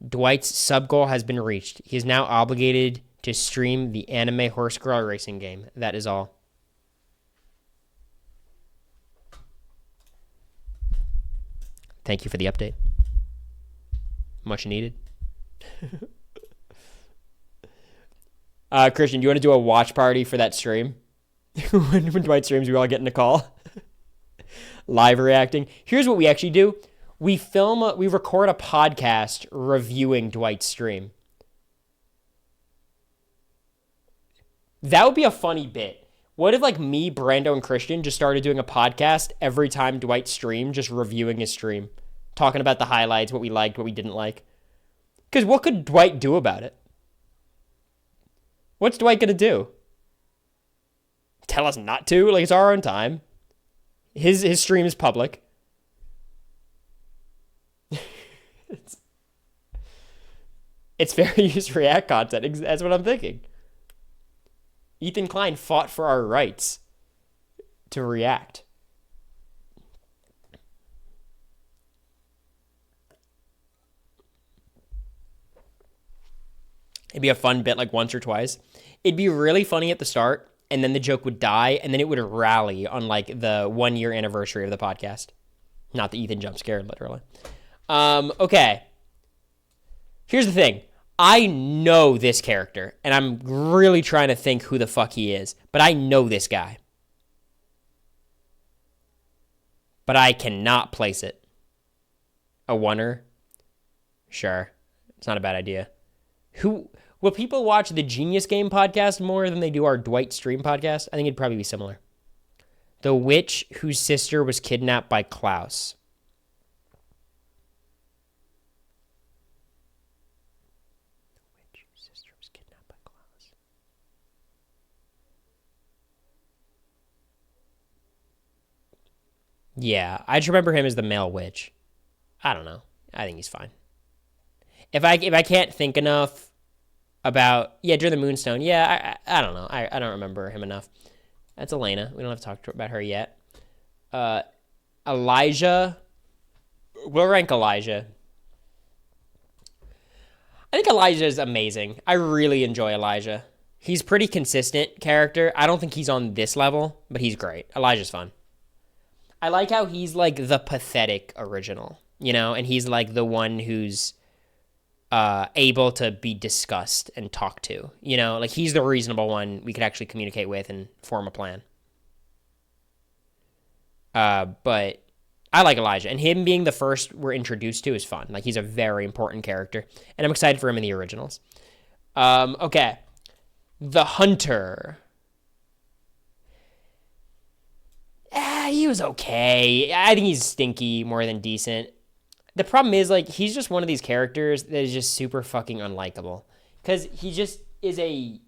[SPEAKER 1] Dwight's sub goal has been reached. He is now obligated to stream the anime horse girl racing game. That is all. Thank you for the update. Much needed. Christian, do you want to do a watch party for that stream? when Dwight streams, we all get in a call. Live reacting. Here's what we actually do. We record a podcast reviewing Dwight's stream. That would be a funny bit. What if, like, me, Brando, and Christian just started doing a podcast every time Dwight streamed, just reviewing his stream, talking about the highlights, what we liked, what we didn't like? Because what could Dwight do about it? What's Dwight going to do? Tell us not to? Like, it's our own time. His stream is public. It's fair use react content. That's what I'm thinking. Ethan Klein fought for our rights to react. It'd be a fun bit, like, once or twice. It'd be really funny at the start, and then the joke would die, and then it would rally on, like, the 1 year anniversary of the podcast. Not the Ethan jump scare, literally. Okay. Here's the thing. I know this character, and I'm really trying to think who the fuck he is, but I know this guy. But I cannot place it. A oneer? Sure. It's not a bad idea. Will people watch the Genius Game podcast more than they do our Dwight Stream podcast? I think it'd probably be similar. The witch whose sister was kidnapped by Klaus. Yeah, I just remember him as the male witch. I don't know. I think he's fine. If I can't think enough about during the Moonstone, I don't know. I don't remember him enough. That's Elena. We don't have to talk about her yet. Elijah. We'll rank Elijah. I think Elijah is amazing. I really enjoy Elijah. He's pretty consistent character. I don't think he's on this level, but he's great. Elijah's fun. I like how he's like the pathetic original, and he's like the one who's able to be discussed and talked to, like he's the reasonable one we could actually communicate with and form a plan. But I like Elijah, and him being the first we're introduced to is fun. Like he's a very important character, and I'm excited for him in the originals. Okay, the Hunter. He was okay. I think he's stinky more than decent. The problem is, like, he's just one of these characters that is just super fucking unlikable. Because he just is a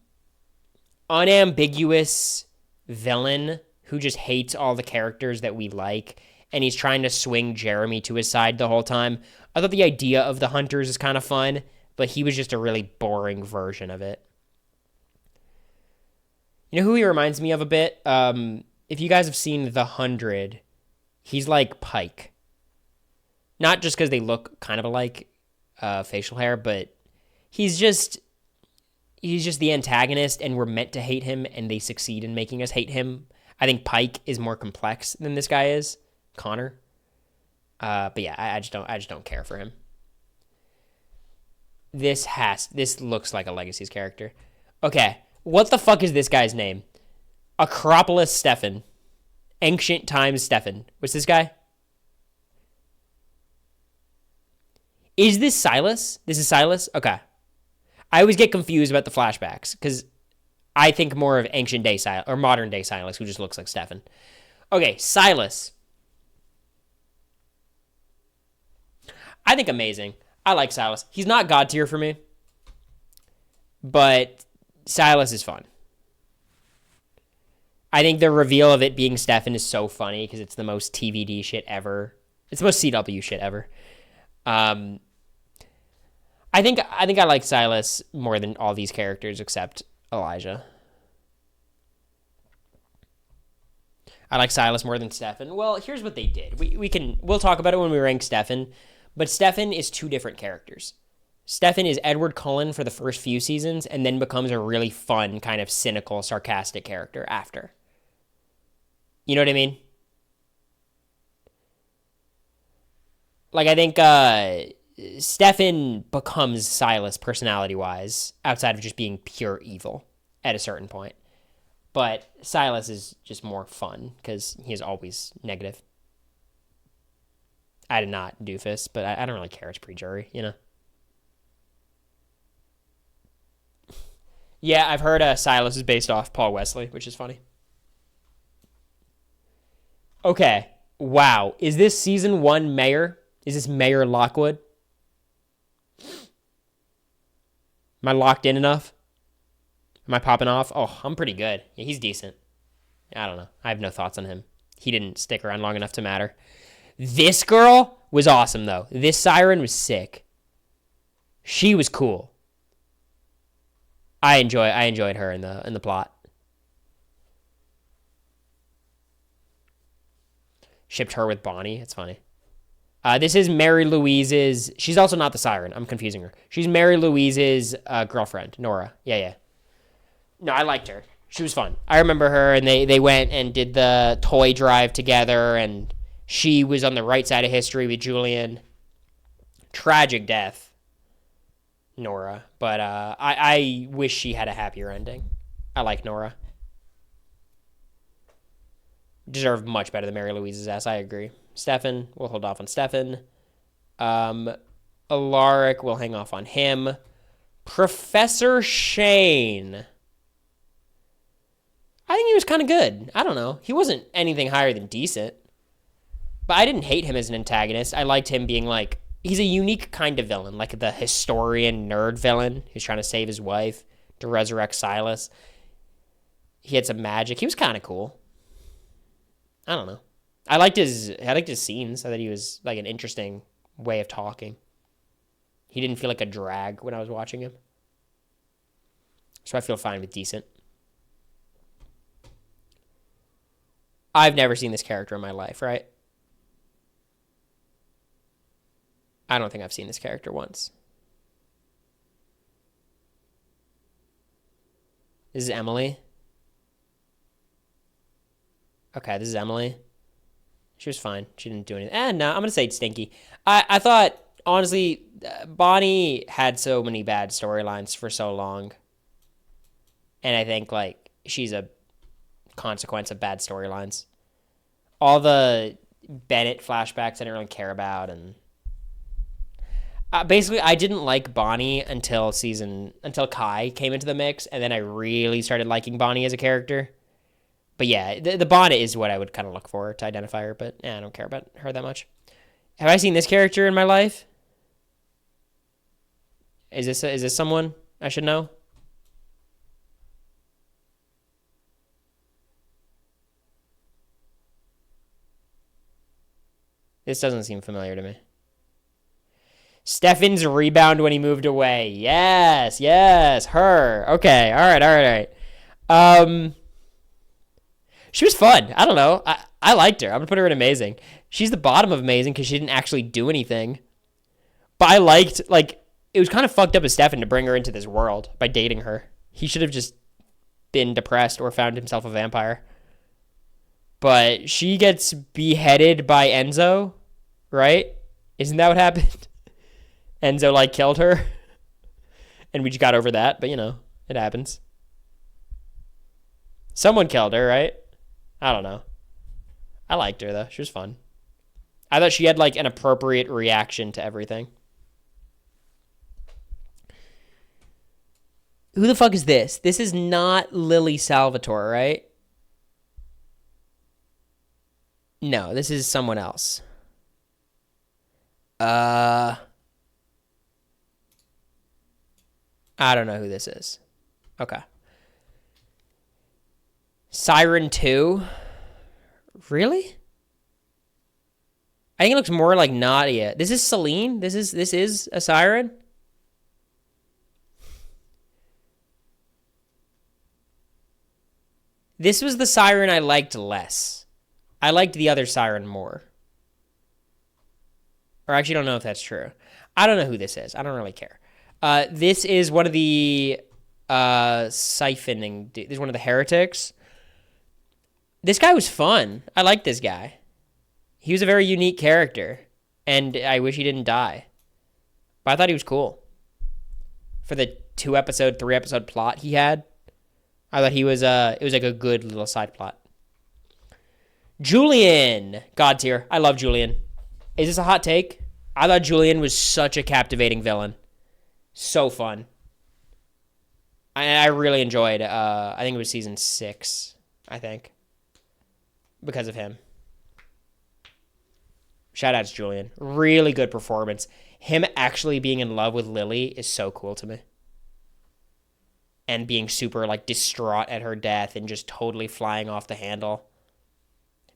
[SPEAKER 1] unambiguous villain who just hates all the characters that we like. And he's trying to swing Jeremy to his side the whole time. I thought the idea of the Hunters is kind of fun, but he was just a really boring version of it. You know who he reminds me of a bit? If you guys have seen The 100, he's like Pike. Not just because they look kind of alike, facial hair, but he's just the antagonist, and we're meant to hate him, and they succeed in making us hate him. I think Pike is more complex than this guy is, Connor. But yeah, I just don't care for him. This looks like a Legacies character. Okay, what the fuck is this guy's name? Acropolis Stefan. Ancient Times Stefan. What's this guy? Is this Silas? This is Silas? Okay. I always get confused about the flashbacks because I think more of ancient day Silas or modern day Silas, who just looks like Stefan. Okay, Silas. I think amazing. I like Silas. He's not God tier for me, but Silas is fun. I think the reveal of it being Stefan is so funny because it's the most TVD shit ever. It's the most CW shit ever. I think I like Silas more than all these characters except Elijah. I like Silas more than Stefan. Well, here's what they did. We'll talk about it when we rank Stefan, but Stefan is two different characters. Stefan is Edward Cullen for the first few seasons and then becomes a really fun, kind of cynical, sarcastic character after. You know what I mean? Like, I think Stefan becomes Silas personality-wise outside of just being pure evil at a certain point. But Silas is just more fun because he's always negative. I did not doofus, but I don't really care. It's pre-jury, Yeah, I've heard Silas is based off Paul Wesley, which is funny. Okay. Wow. Is this season 1 Mayor? Is this Mayor Lockwood? Am I locked in enough? Am I popping off? Oh, I'm pretty good. Yeah, he's decent. I don't know. I have no thoughts on him. He didn't stick around long enough to matter. This girl was awesome, though. This siren was sick. She was cool. I enjoyed her in the plot. Shipped her with Bonnie. It's funny. This is Mary Louise's. She's also not the siren. I'm confusing her. She's Mary Louise's girlfriend, Nora. Yeah. No, I liked her. She was fun. I remember her, and they went and did the toy drive together, and she was on the right side of history with Julian. Tragic death, Nora. But I wish she had a happier ending. I like Nora. Deserved much better than Mary Louise's ass. I agree. Stefan, we'll hold off on Stefan. Alaric, we'll hang off on him. Professor Shane. I think he was kind of good. I don't know. He wasn't anything higher than decent. But I didn't hate him as an antagonist. I liked him being like, he's a unique kind of villain, like the historian nerd villain who's trying to save his wife to resurrect Silas. He had some magic. He was kind of cool. I don't know. I liked his scenes. I thought he was like an interesting way of talking. He didn't feel like a drag when I was watching him. So I feel fine with decent. I've never seen this character in my life, right? I don't think I've seen this character once. This is Emily. Okay, this is Emily. She was fine. She didn't do anything. And no, I'm gonna say stinky. I thought honestly, Bonnie had so many bad storylines for so long, and I think like she's a consequence of bad storylines. All the Bennett flashbacks I didn't really care about, and basically I didn't like Bonnie until Kai came into the mix, and then I really started liking Bonnie as a character. But yeah, the bonnet is what I would kind of look for to identify her, but I don't care about her that much. Have I seen this character in my life? Is this someone I should know? This doesn't seem familiar to me. Stefan's rebound when he moved away. Yes, yes, her. Okay, all right, all right, all right. She was fun. I don't know. I liked her. I'm gonna put her in amazing. She's the bottom of amazing because she didn't actually do anything. But I liked like it was kind of fucked up of Stefan to bring her into this world by dating her. He should have just been depressed or found himself a vampire. But she gets beheaded by Enzo, right? Isn't that what happened? Enzo like killed her. And we just got over that, but you know, it happens. Someone killed her, right? I don't know. I liked her though. She was fun. I thought she had like an appropriate reaction to everything. Who the fuck is this? This is not Lily Salvatore, right? No, this is someone else. I don't know who this is. Okay. Siren 2? Really? I think it looks more like Nadia. This is Celine? This is a siren? This was the siren I liked less. I liked the other siren more. Or I actually don't know if that's true. I don't know who this is. I don't really care. This is one of the siphoning. This is one of the heretics. This guy was fun. I like this guy. He was a very unique character, and I wish he didn't die. But I thought he was cool. For the 2-episode, 3-episode plot he had, I thought he was it was like a good little side plot. Julian, God tier. I love Julian. Is this a hot take? I thought Julian was such a captivating villain. So fun. I really enjoyed. I think it was season 6. I think because of him. Shout out to Julian. Really good performance. Him actually being in love with Lily is so cool to me. And being super like distraught at her death and just totally flying off the handle.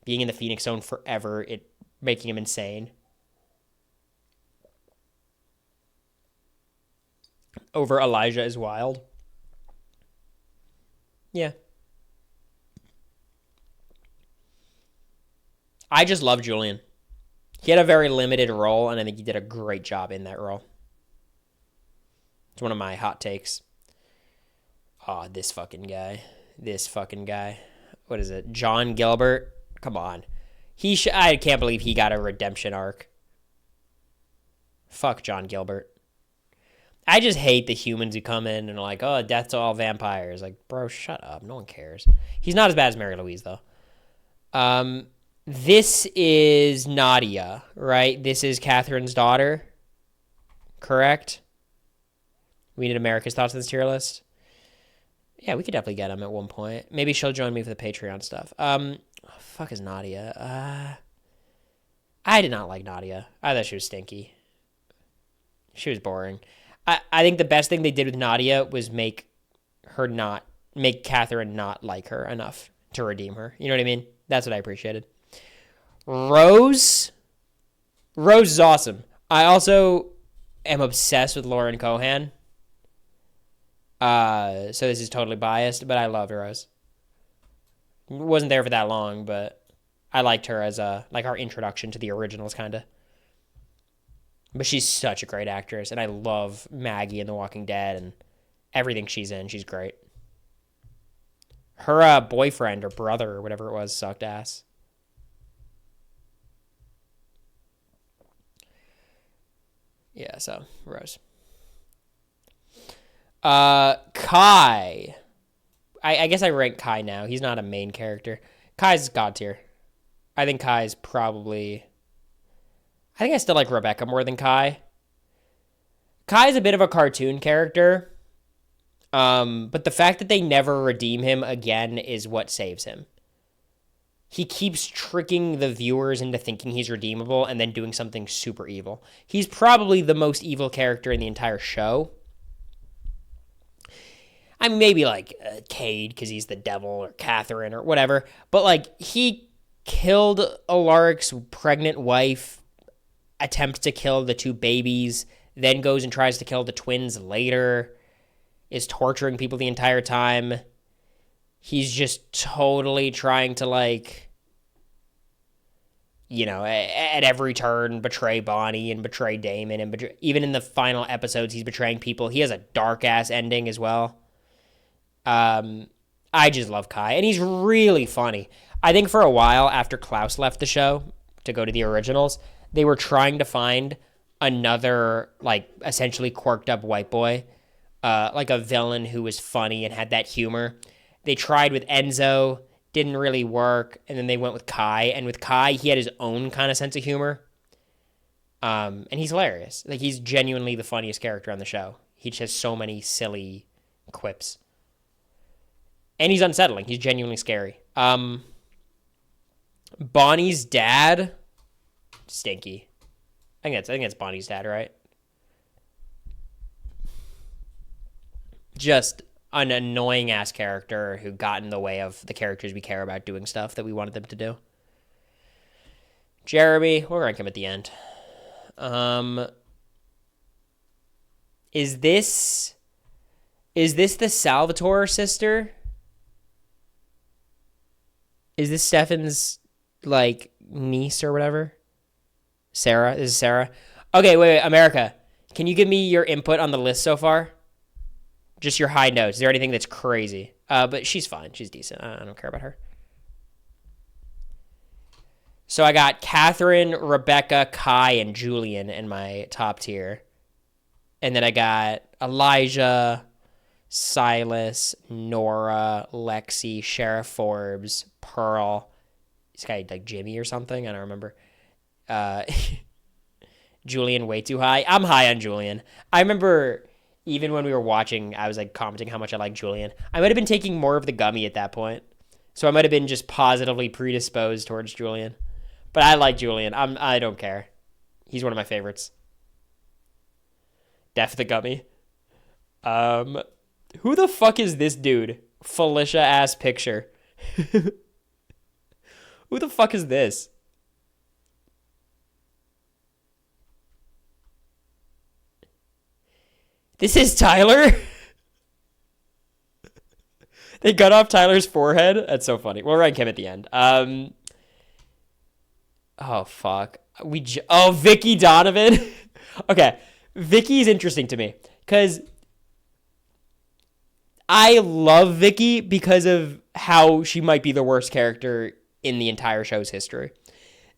[SPEAKER 1] Being in the Phoenix Zone forever, it making him insane. Over Elijah is wild. Yeah. I just love Julian. He had a very limited role, and I think he did a great job in that role. It's one of my hot takes. Oh, this fucking guy. This fucking guy. What is it? John Gilbert? Come on. I can't believe he got a redemption arc. Fuck John Gilbert. I just hate the humans who come in and are like, oh, death to all vampires. Like, bro, shut up. No one cares. He's not as bad as Mary Louise, though. This is Nadia, right? This is Catherine's daughter. Correct? We need America's thoughts on this tier list. Yeah, we could definitely get him at one point. Maybe she'll join me for the Patreon stuff. Fuck is Nadia? I did not like Nadia. I thought she was stinky. She was boring. I think the best thing they did with Nadia was make Catherine not like her enough to redeem her. You know what I mean? That's what I appreciated. Rose is awesome. I also am obsessed with Lauren Cohan. So this is totally biased, but I loved Rose. Wasn't there for that long, but I liked her as like our introduction to the originals, kind of. But she's such a great actress, and I love Maggie in The Walking Dead and everything she's in. She's great. Her boyfriend or brother or whatever it was sucked ass. Yeah, so Rose. Kai. I guess I rank Kai now. He's not a main character. Kai's God tier. I think Kai's probably... I think I still like Rebecca more than Kai. Kai's a bit of a cartoon character. But the fact that they never redeem him again is what saves him. He keeps tricking the viewers into thinking he's redeemable and then doing something super evil. He's probably the most evil character in the entire show. I mean, maybe like Cade because he's the devil, or Catherine or whatever. But like, he killed Alaric's pregnant wife, attempts to kill the 2 babies, then goes and tries to kill the twins later, is torturing people the entire time. He's just totally trying to, like, you know, at every turn, betray Bonnie and betray Damon. And even in the final episodes, he's betraying people. He has a dark-ass ending as well. I just love Kai. And he's really funny. I think for a while, after Klaus left the show to go to the originals, they were trying to find another, like, essentially quirked-up white boy. Like a villain who was funny and had that humor. They tried with Enzo, didn't really work, and then they went with Kai. And with Kai, he had his own kind of sense of humor. And he's hilarious. Like, he's genuinely the funniest character on the show. He just has so many silly quips. And he's unsettling. He's genuinely scary. Bonnie's dad, stinky. I think that's Bonnie's dad, right? Just an annoying ass character who got in the way of the characters we care about doing stuff that we wanted them to do. Jeremy, we'll rank him at the end. Is this the Salvatore sister? Is this Stefan's, like, niece or whatever? Sarah? This is Sarah. Okay, wait, America. Can you give me your input on the list so far? Just your high notes. Is there anything that's crazy? But she's fine. She's decent. I don't care about her. So I got Catherine, Rebecca, Kai, and Julian in my top tier. And then I got Elijah, Silas, Nora, Lexi, Sheriff Forbes, Pearl. This guy like Jimmy or something. I don't remember. Julian way too high. I'm high on Julian. I remember even when we were watching, I was like commenting how much I like Julian. I might have been taking more of the gummy at that point. So I might have been just positively predisposed towards Julian. But I like Julian. I don't care. He's one of my favorites. Def the gummy. Who the fuck is this dude? Felicia ass picture. Who the fuck is this? This is Tyler? They cut off Tyler's forehead? That's so funny. We'll rank him at the end. Oh, fuck. Vicky Donovan? Okay. Vicky's interesting to me. Because I love Vicky because of how she might be the worst character in the entire show's history.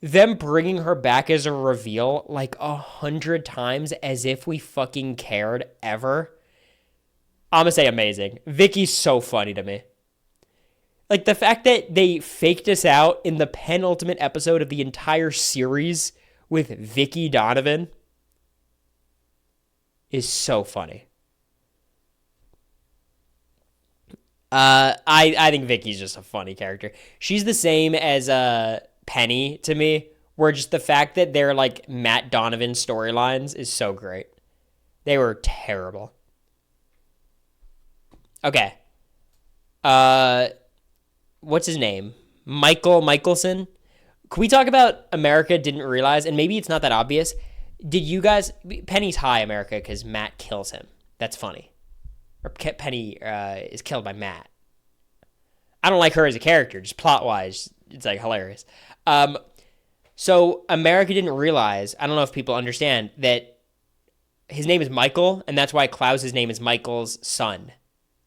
[SPEAKER 1] Them bringing her back as a reveal like 100 times as if we fucking cared ever. I'm gonna say amazing. Vicky's so funny to me. Like the fact that they faked us out in the penultimate episode of the entire series with Vicky Donovan is so funny. I think Vicky's just a funny character. She's the same as Penny to me, where just the fact that they're like Matt Donovan storylines is so great. They were terrible. Okay. What's his name? Michael Michelson. Can we talk about America didn't realize, and maybe it's not that obvious. Did you guys, Penny's high, America, because Matt kills him. That's funny. Or Penny is killed by Matt. I don't like her as a character, just plot-wise. It's like hilarious. So America didn't realize, I don't know if people understand, that his name is Michael, and that's why Klaus's name is Michael's son.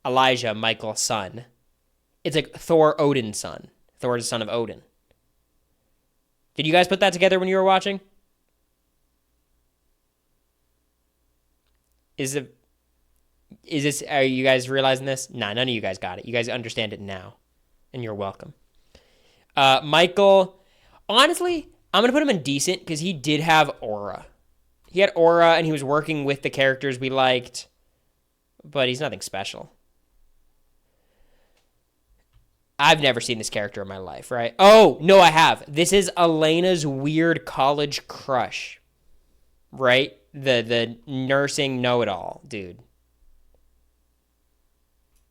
[SPEAKER 1] Elijah, Michael's son. It's like Thor, Odin's son. Thor is the son of Odin. Did you guys put that together when you were watching? Is it? Is this? Are you guys realizing this? Nah, none of you guys got it. You guys understand it now, and you're welcome. Michael, honestly, I'm gonna put him in decent because he did have aura. He had aura, and he was working with the characters we liked, but he's nothing special. I've never seen this character in my life, right? Oh, no, I have. This is Elena's weird college crush, right? The nursing know-it-all dude.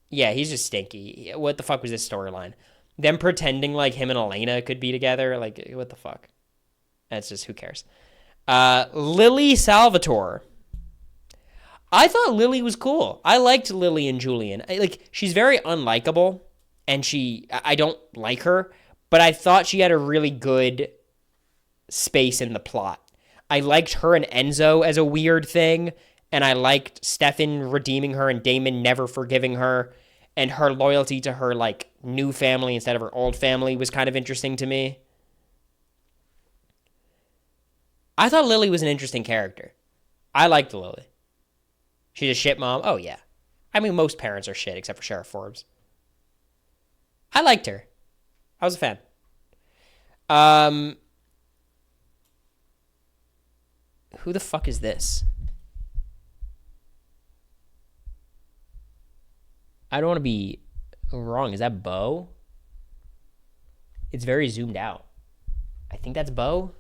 [SPEAKER 1] Yeah, he's just stinky. What the fuck was this storyline? Them pretending like him and Elena could be together? Like, what the fuck? That's just, who cares? Lily Salvatore. I thought Lily was cool. I liked Lily and Julian. She's very unlikable, and I don't like her, but I thought she had a really good space in the plot. I liked her and Enzo as a weird thing, and I liked Stefan redeeming her and Damon never forgiving her, and her loyalty to her, like, new family instead of her old family was kind of interesting to me. I thought Lily was an interesting character. I liked Lily. She's a shit mom. Oh, yeah. I mean, most parents are shit except for Sheriff Forbes. I liked her. I was a fan. Who the fuck is this? I don't want to be wrong. Is that Bo? It's very zoomed out. I think that's Bo.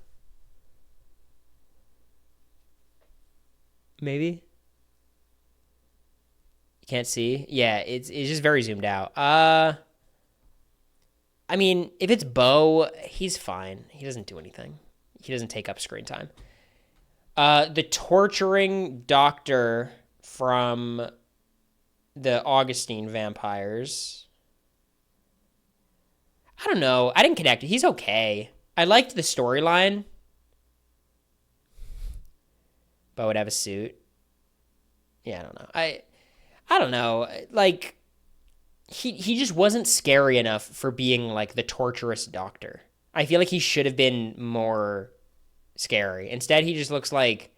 [SPEAKER 1] Maybe. You can't see? Yeah, it's just very zoomed out. I mean, if it's Bo, he's fine. He doesn't do anything. He doesn't take up screen time. The torturing doctor from the Augustine vampires. I don't know. I didn't connect. He's okay. I liked the storyline. Bo would have a suit. Yeah, I don't know. I don't know. Like, he just wasn't scary enough for being like the torturous doctor. I feel like he should have been more scary. Instead, he just looks like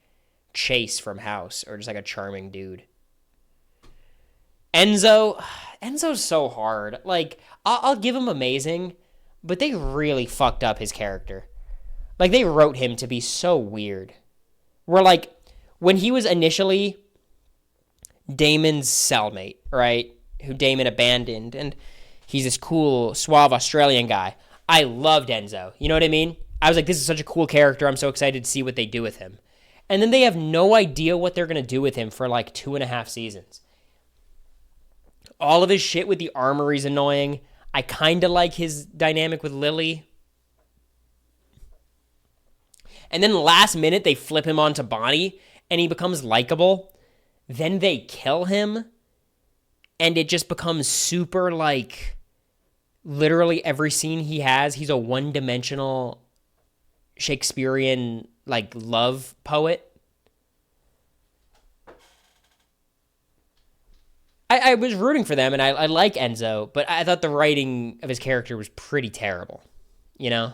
[SPEAKER 1] Chase from House, or just like a charming dude. Enzo's so hard. Like, I'll give him amazing, but they really fucked up his character. Like, they wrote him to be so weird. Where, like, when he was initially Damon's cellmate, right? Who Damon abandoned, and he's this cool, suave Australian guy. I loved Enzo. You know what I mean? I was like, this is such a cool character. I'm so excited to see what they do with him. And then they have no idea what they're going to do with him for like 2.5 seasons. All of his shit with the armory's annoying. I kind of like his dynamic with Lily. And then last minute, they flip him onto Bonnie, and he becomes likable. Then they kill him, and it just becomes super, like, literally every scene he has, he's a one-dimensional Shakespearean, like, love poet. I was rooting for them, and I like Enzo, but I thought the writing of his character was pretty terrible, you know?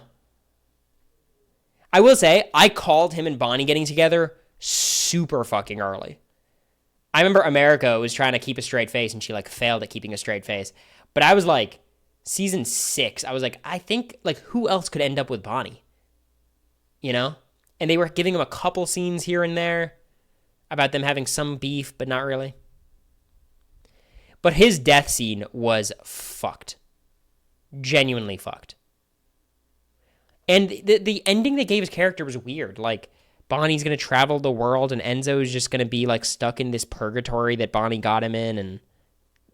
[SPEAKER 1] I will say, I called him and Bonnie getting together super fucking early. I remember America was trying to keep a straight face, and she, like, failed at keeping a straight face. But I was, like, season 6, I was like, I think, like, who else could end up with Bonnie? You know? And they were giving him a couple scenes here and there about them having some beef, but not really. But his death scene was fucked. Genuinely fucked. And the ending they gave his character was weird. Like, Bonnie's going to travel the world, and Enzo's just going to be, like, stuck in this purgatory that Bonnie got him in and,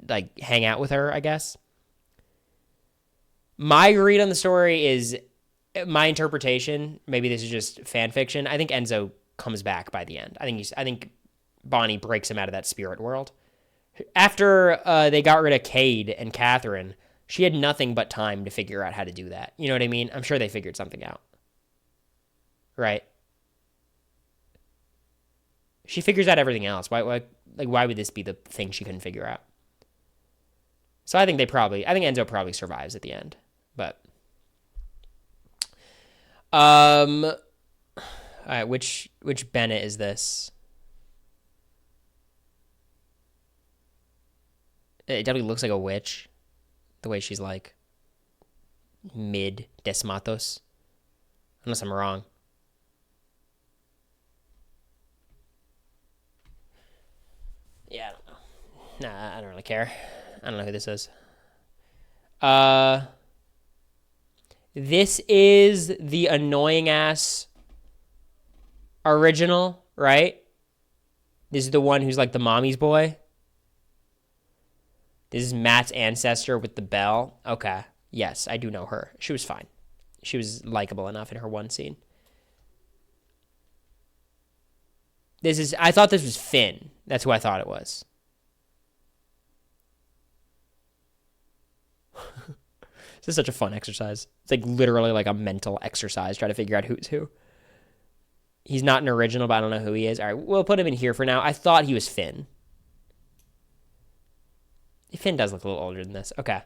[SPEAKER 1] like, hang out with her, I guess. My read on the story is, my interpretation, maybe this is just fan fiction, I think Enzo comes back by the end. I think Bonnie breaks him out of that spirit world. After they got rid of Cade and Catherine, she had nothing but time to figure out how to do that. You know what I mean? I'm sure they figured something out. Right? She figures out everything else. Why would this be the thing she couldn't figure out? So I think Enzo probably survives at the end. But all right, which Bennett is this? It definitely looks like a witch. The way she's like mid desmatos. Unless I'm wrong. Yeah, I don't know. Nah, I don't really care. I don't know who this is. This is the annoying ass original, right? This is the one who's like the mommy's boy. This is Matt's ancestor with the bell. Okay. Yes, I do know her. She was fine. She was likable enough in her one scene. I thought this was Finn. That's who I thought it was. This is such a fun exercise. It's like literally like a mental exercise trying to figure out who's who. He's not an original, but I don't know who he is. All right, we'll put him in here for now. I thought he was Finn. Finn does look a little older than this. Okay.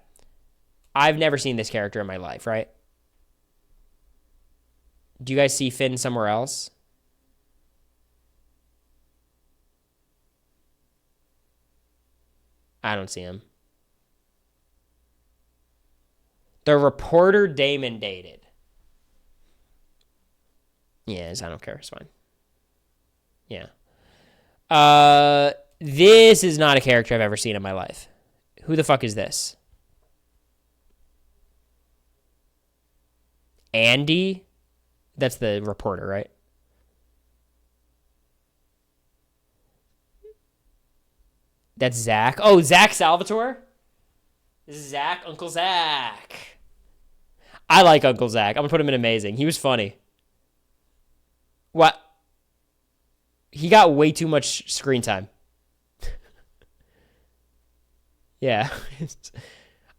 [SPEAKER 1] I've never seen this character in my life, right? Do you guys see Finn somewhere else? I don't see him. The reporter Damon dated. Yes, I don't care. It's fine. Yeah. This is not a character I've ever seen in my life. Who the fuck is this? Andy? That's the reporter, right? That's Zach. Oh, Zach Salvatore? This is Zach, Uncle Zach. I like Uncle Zach. I'm going to put him in amazing. He was funny. What? He got way too much screen time. Yeah.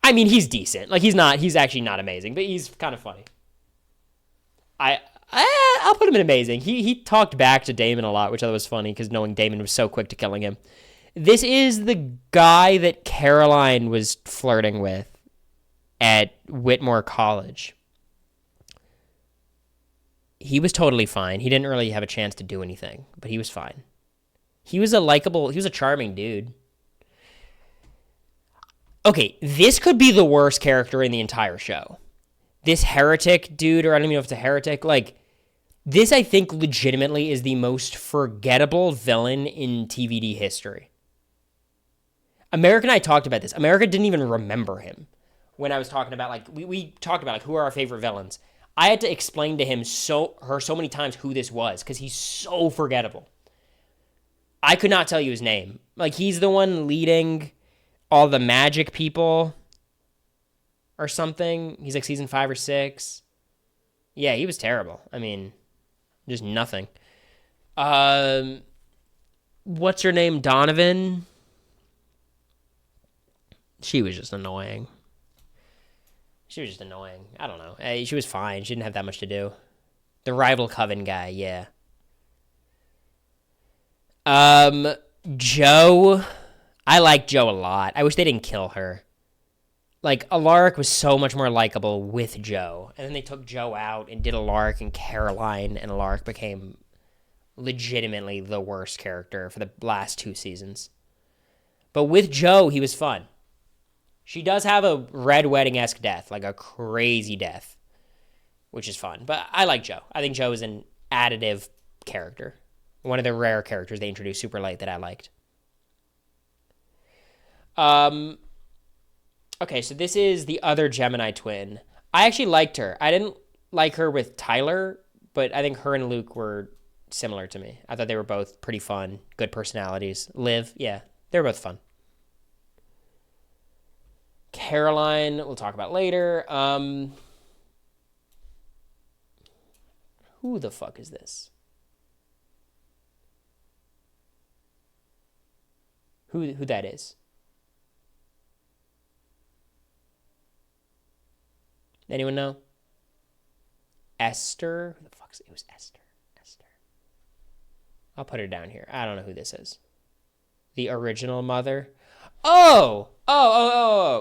[SPEAKER 1] I mean, he's decent. Like, he's actually not amazing, but he's kind of funny. I'll put him in amazing. He talked back to Damon a lot, which I thought was funny because knowing Damon was so quick to killing him. This is the guy that Caroline was flirting with at Whitmore College. He was totally fine. He didn't really have a chance to do anything, but he was fine. He was a charming dude. Okay, this could be the worst character in the entire show. This heretic dude, or I don't even know if it's a heretic, like, this I think legitimately is the most forgettable villain in TVD history. America and I talked about this. America didn't even remember him when I was talking about, like, we talked about, like, who are our favorite villains. I had to explain to him so many times who this was because he's so forgettable. I could not tell you his name. Like, he's the one leading all the magic people or something. He's like season 5 or 6. Yeah, he was terrible. I mean, just nothing. What's her name? Donovan? She was just annoying. I don't know. She was fine. She didn't have that much to do. The rival coven guy, yeah. Joe. I like Joe a lot. I wish they didn't kill her. Like, Alaric was so much more likable with Joe. And then they took Joe out and did Alaric and Caroline, and Alaric became legitimately the worst character for the last 2 seasons. But with Joe, he was fun. She does have a Red Wedding-esque death, like a crazy death, which is fun. But I like Joe. I think Joe is an additive character. One of the rare characters they introduced super late that I liked. Okay, so this is the other Gemini twin. I actually liked her. I didn't like her with Tyler, but I think her and Luke were similar to me. I thought they were both pretty fun, good personalities. Liv, yeah, they were both fun. Caroline, we'll talk about later. Who the fuck is this? Who that is? Anyone know? Esther? Who the fuck is it? It was Esther. I'll put her down here. I don't know who this is. The original mother. Oh.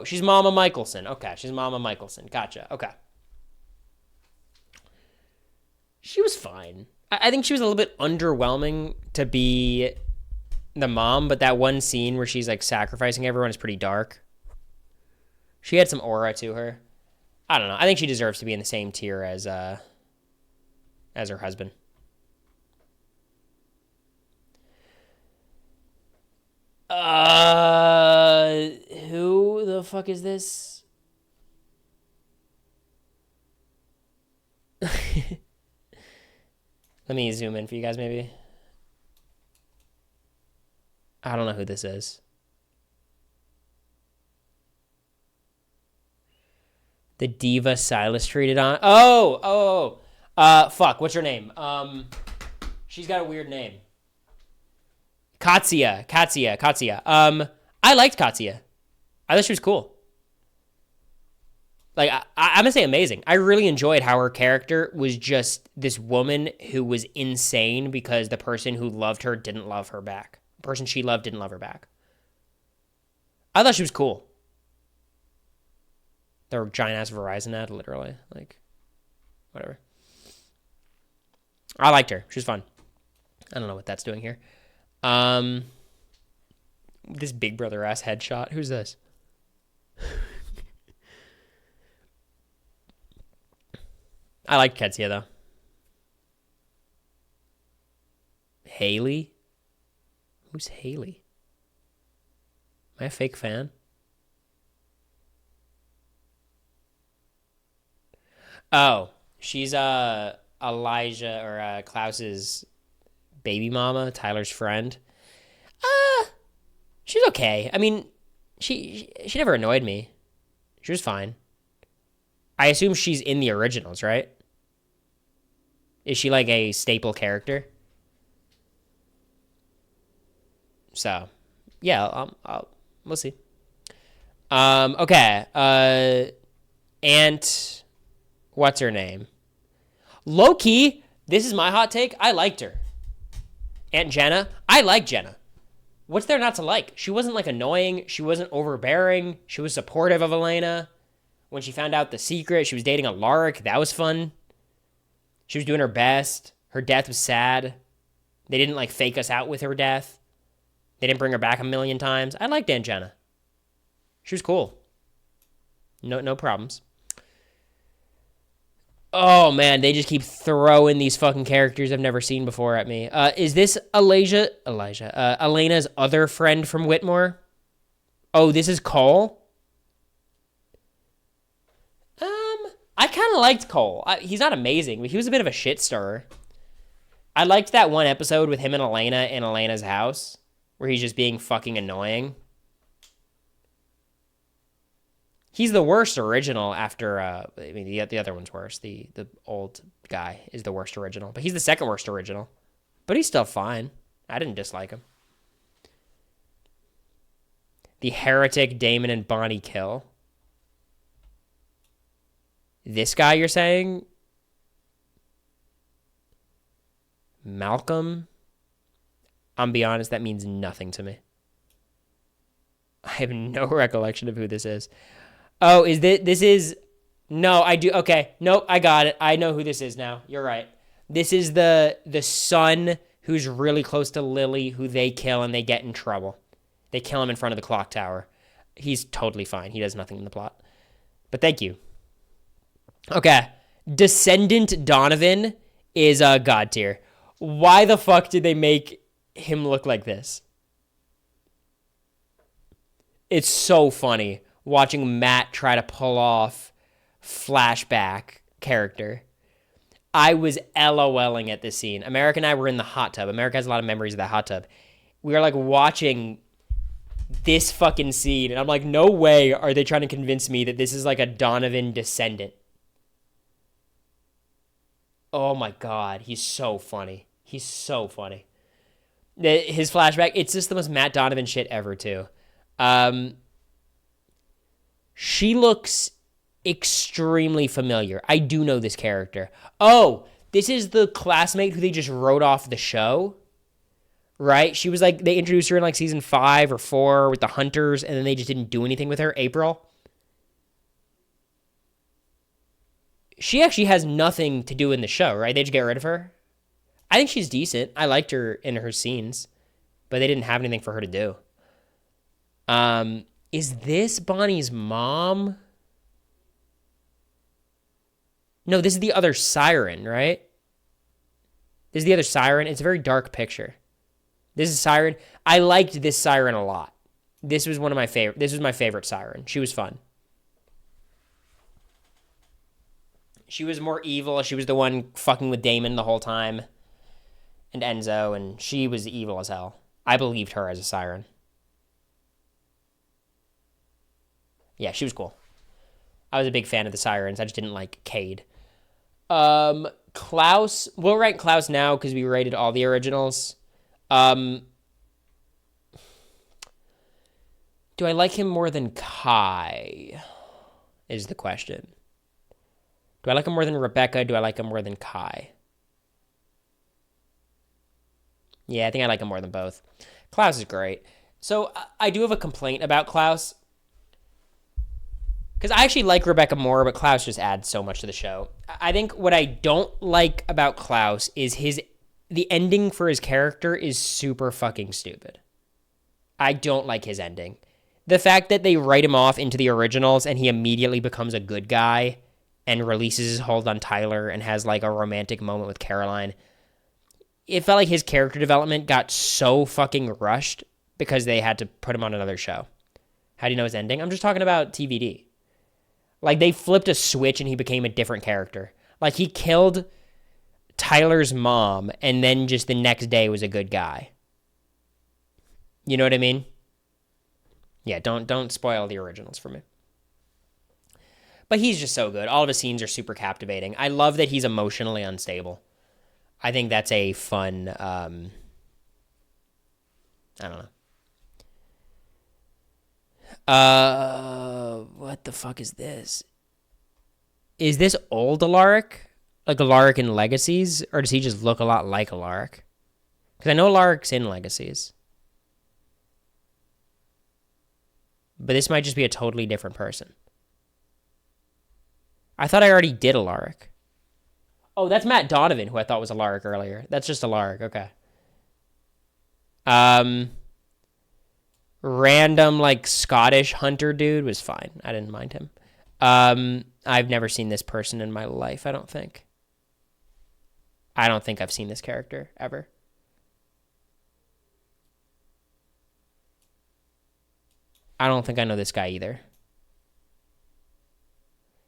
[SPEAKER 1] She's Mama Michelson. Okay, she's Mama Michelson. Gotcha. Okay. She was fine. I think she was a little bit underwhelming to be the mom, but that one scene where she's like sacrificing everyone is pretty dark. She had some aura to her. I don't know. I think she deserves to be in the same tier as her husband. Who the fuck is this? Let me zoom in for you guys, maybe. I don't know who this is. The diva Silas treated on. Fuck. What's her name? She's got a weird name. Katsuya. I liked Katsuya. I thought she was cool. Like, I'm gonna say amazing. I really enjoyed how her character was just this woman who was insane because the person who loved her didn't love her back. The person she loved didn't love her back. I thought she was cool. Their giant ass Verizon ad, literally. Like, whatever. I liked her. She was fun. I don't know what that's doing here. This Big Brother ass headshot. Who's this? I like Ketsia though. Haley? Who's Haley? Am I a fake fan? Oh, she's Elijah or Klaus's baby mama, Tyler's friend. She's okay. I mean, she never annoyed me. She was fine. I assume she's in the originals, right? Is she like a staple character? So, yeah, we'll see. Okay. Aunt, what's her name? Low-key, this is my hot take. I liked her. Aunt Jenna. I like Jenna. What's there not to like? She wasn't like annoying. She wasn't overbearing. She was supportive of Elena. When she found out the secret, she was dating a Lark. That was fun. She was doing her best. Her death was sad. They didn't like fake us out with her death. They didn't bring her back a million times. I liked Aunt Jenna. She was cool. No problems. Oh, man, they just keep throwing these fucking characters I've never seen before at me. Is this Elena's other friend from Whitmore? Oh, this is Cole? I kind of liked Cole. He's not amazing, but he was a bit of a shit stirrer. I liked that one episode with him and Elena in Elena's house, where he's just being fucking annoying. He's the worst original after, the other one's worse. The old guy is the worst original. But he's the second worst original. But he's still fine. I didn't dislike him. The Heretic, Damon, and Bonnie kill. This guy you're saying? Malcolm? I'm be honest, that means nothing to me. I have no recollection of who this is. Oh, this is... No, I do... Okay, nope, I got it. I know who this is now. You're right. This is the son who's really close to Lily, who they kill and they get in trouble. They kill him in front of the clock tower. He's totally fine. He does nothing in the plot. But thank you. Okay. Descendant Donovan is God tier. Why the fuck did they make him look like this? It's so funny watching Matt try to pull off flashback character. I was LOLing at this scene. America and I were in the hot tub. America has a lot of memories of that hot tub. We were like watching this fucking scene, and I'm like, no way are they trying to convince me that this is like a Donovan descendant. Oh my God, he's so funny. He's so funny. His flashback, it's just the most Matt Donovan shit ever, too. She looks extremely familiar. I do know this character. Oh, this is the classmate who they just wrote off the show, right? She was like, they introduced her in like season 5 or 4 with the Hunters, and then they just didn't do anything with her. April. She actually has nothing to do in the show, right? They just get rid of her. I think she's decent. I liked her in her scenes. but they didn't have anything for her to do. Is this Bonnie's mom? No, this is the other siren, right? This is the other siren. It's a very dark picture. This is Siren. I liked this siren a lot. This was one of my favorite. This was my favorite siren. She was fun. She was more evil. She was the one fucking with Damon the whole time. And Enzo, and she was evil as hell. I believed her as a siren. Yeah, she was cool. I was a big fan of the sirens. I just didn't like Cade. Klaus. We'll rank Klaus now because we rated all the originals. Do I like him more than Kai? Is the question. Do I like him more than Rebecca? Do I like him more than Kai? Yeah, I think I like him more than both. Klaus is great. So I do have a complaint about Klaus. Because I actually like Rebecca more, but Klaus just adds so much to the show. I think what I don't like about Klaus is the ending for his character is super fucking stupid. I don't like his ending. The fact that they write him off into the originals and he immediately becomes a good guy and releases his hold on Tyler and has like a romantic moment with Caroline. It felt like his character development got so fucking rushed because they had to put him on another show. How do you know his ending? I'm just talking about TVD. Like, they flipped a switch and he became a different character. Like, he killed Tyler's mom and then just the next day was a good guy. You know what I mean? Yeah, don't spoil the originals for me. But he's just so good. All of his scenes are super captivating. I love that he's emotionally unstable. I think that's a fun, I don't know. What the fuck is this? Is this old Alaric? Like Alaric in Legacies? Or does he just look a lot like Alaric? Because I know Alaric's in Legacies. But this might just be a totally different person. I thought I already did Alaric. Oh, that's Matt Donovan, who I thought was Alaric earlier. That's just Alaric, okay. Random, like, Scottish hunter dude was fine. I didn't mind him. I've never seen this person in my life, I don't think. I don't think I've seen this character, ever. I don't think I know this guy either.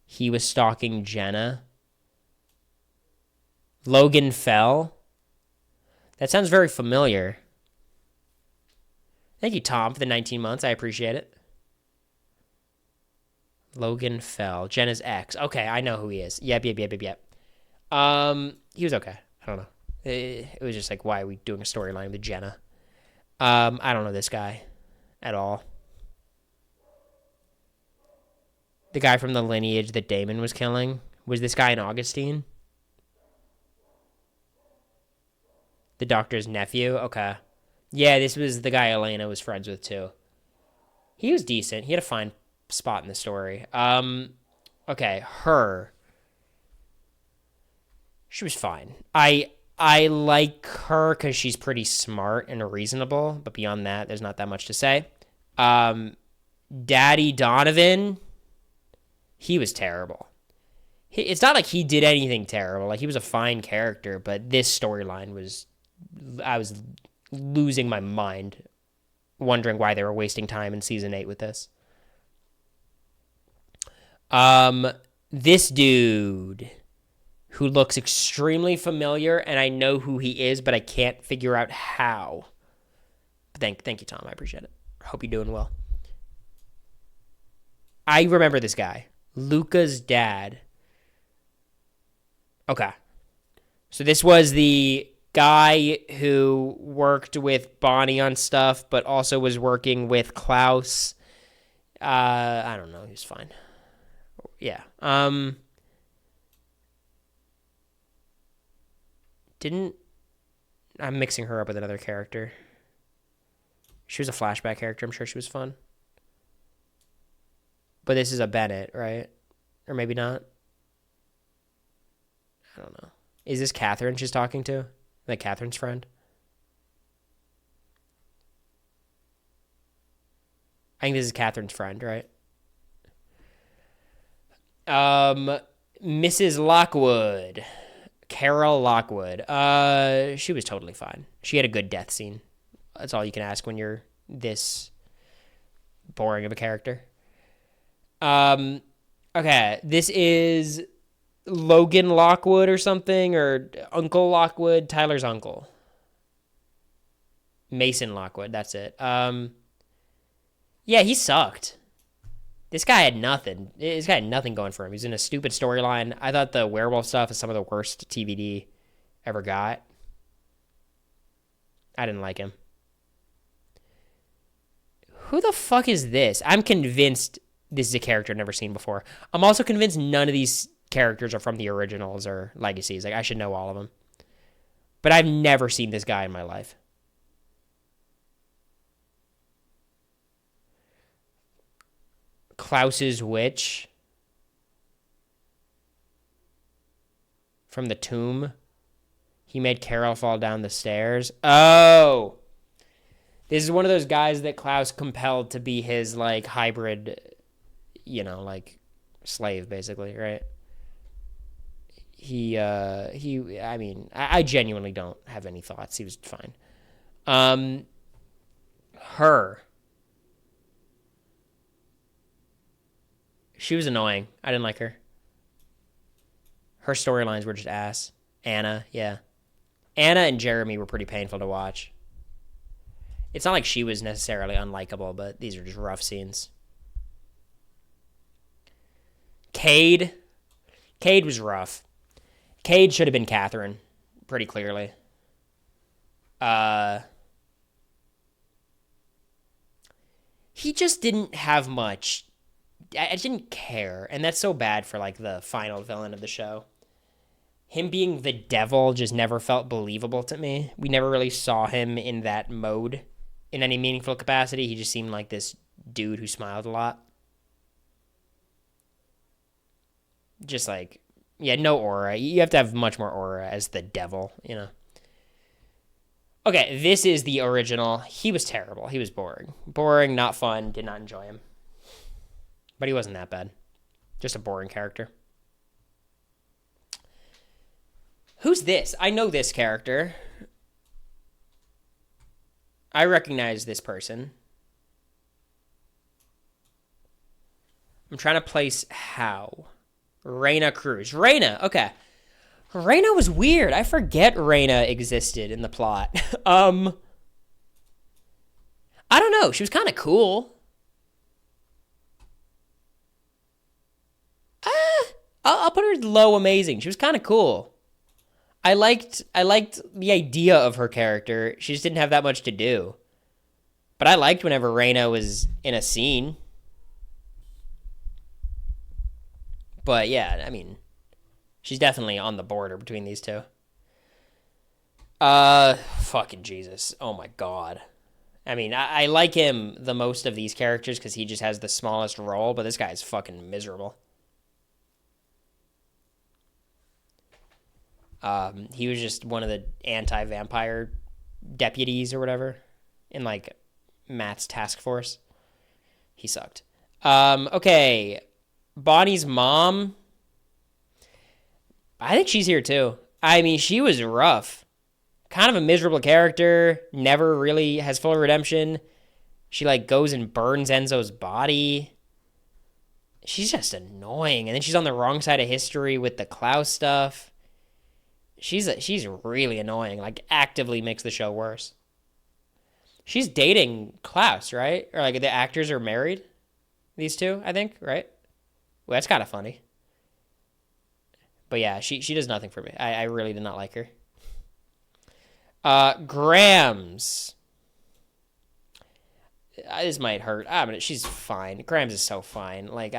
[SPEAKER 1] He was stalking Jenna. Logan Fell. That sounds very familiar. Thank you, Tom, for the 19 months. I appreciate it. Logan Fell. Jenna's ex. Okay, I know who he is. Yep. He was okay. I don't know. It was just like, why are we doing a storyline with Jenna? I don't know this guy at all. The guy from the lineage that Damon was killing. Was this guy an Augustine? The doctor's nephew? Okay. Yeah, this was the guy Elena was friends with, too. He was decent. He had a fine spot in the story. Okay, her. She was fine. I like her because she's pretty smart and reasonable, but beyond that, there's not that much to say. Daddy Donovan, he was terrible. It's not like he did anything terrible. Like, he was a fine character, but this storyline was... I was losing my mind, wondering why they were wasting time in season 8 with this. This dude who looks extremely familiar, and I know who he is, but I can't figure out how. Thank you, Tom. I appreciate it. Hope you're doing well. I remember this guy. Luca's dad. Okay. So this was the guy who worked with Bonnie on stuff, but also was working with Klaus. I don't know. He was fine. Yeah. I'm mixing her up with another character. She was a flashback character. I'm sure she was fun. But this is a Bennett, right? Or maybe not. I don't know. Is this Catherine she's talking to? Like Catherine's friend? I think this is Catherine's friend, right? Mrs. Lockwood. Carol Lockwood. She was totally fine. She had a good death scene. That's all you can ask when you're this boring of a character. Okay, this is Logan Lockwood or something, or Uncle Lockwood, Tyler's uncle. Mason Lockwood, that's it. Yeah, he sucked. This guy had nothing. This guy had nothing going for him. He's in a stupid storyline. I thought the werewolf stuff is some of the worst TVD ever got. I didn't like him. Who the fuck is this? I'm convinced this is a character I've never seen before. I'm also convinced none of these characters are from the originals or legacies. Like, I should know all of them. But I've never seen this guy in my life. Klaus's witch. From the tomb. He made Carol fall down the stairs. Oh! This is one of those guys that Klaus compelled to be his, like, hybrid, you know, like, slave, basically, right? I mean, I genuinely don't have any thoughts. He was fine. Her. She was annoying. I didn't like her. Her storylines were just ass. Anna, yeah. Anna and Jeremy were pretty painful to watch. It's not like she was necessarily unlikable, but these are just rough scenes. Cade. Cade was rough. Cade should have been Catherine, pretty clearly. He just didn't have much. I didn't care, and that's so bad for, like, the final villain of the show. Him being the devil just never felt believable to me. We never really saw him in that mode in any meaningful capacity. He just seemed like this dude who smiled a lot. Just like, yeah, no aura. You have to have much more aura as the devil, you know. Okay, this is the original. He was terrible. He was boring. Boring, not fun, did not enjoy him. But he wasn't that bad. Just a boring character. Who's this? I know this character. I recognize this person. I'm trying to place how. Reyna Cruz. Reyna, okay. Reyna was weird. I forget Reyna existed in the plot. I don't know. She was kind of cool. I'll put her low amazing. She was kind of cool. I liked the idea of her character. She just didn't have that much to do. But I liked whenever Reyna was in a scene. But yeah, I mean, she's definitely on the border between these two. Fucking Jesus. Oh my God. I mean, I like him the most of these characters because he just has the smallest role, but this guy is fucking miserable. He was just one of the anti-vampire deputies or whatever in, like, Matt's task force. He sucked. Okay. Bonnie's mom. I think she's here too. I mean, she was rough. Kind of a miserable character. Never really has full redemption. She, like, goes and burns Enzo's body. She's just annoying. And then she's on the wrong side of history with the Klaus stuff. She's really annoying. Like, actively makes the show worse. She's dating Klaus, right? Or, like, the actors are married. These two, I think, right? Well, that's kind of funny. But yeah, she does nothing for me. I really did not like her. Grams. This might hurt. But she's fine. Grams is so fine. Like,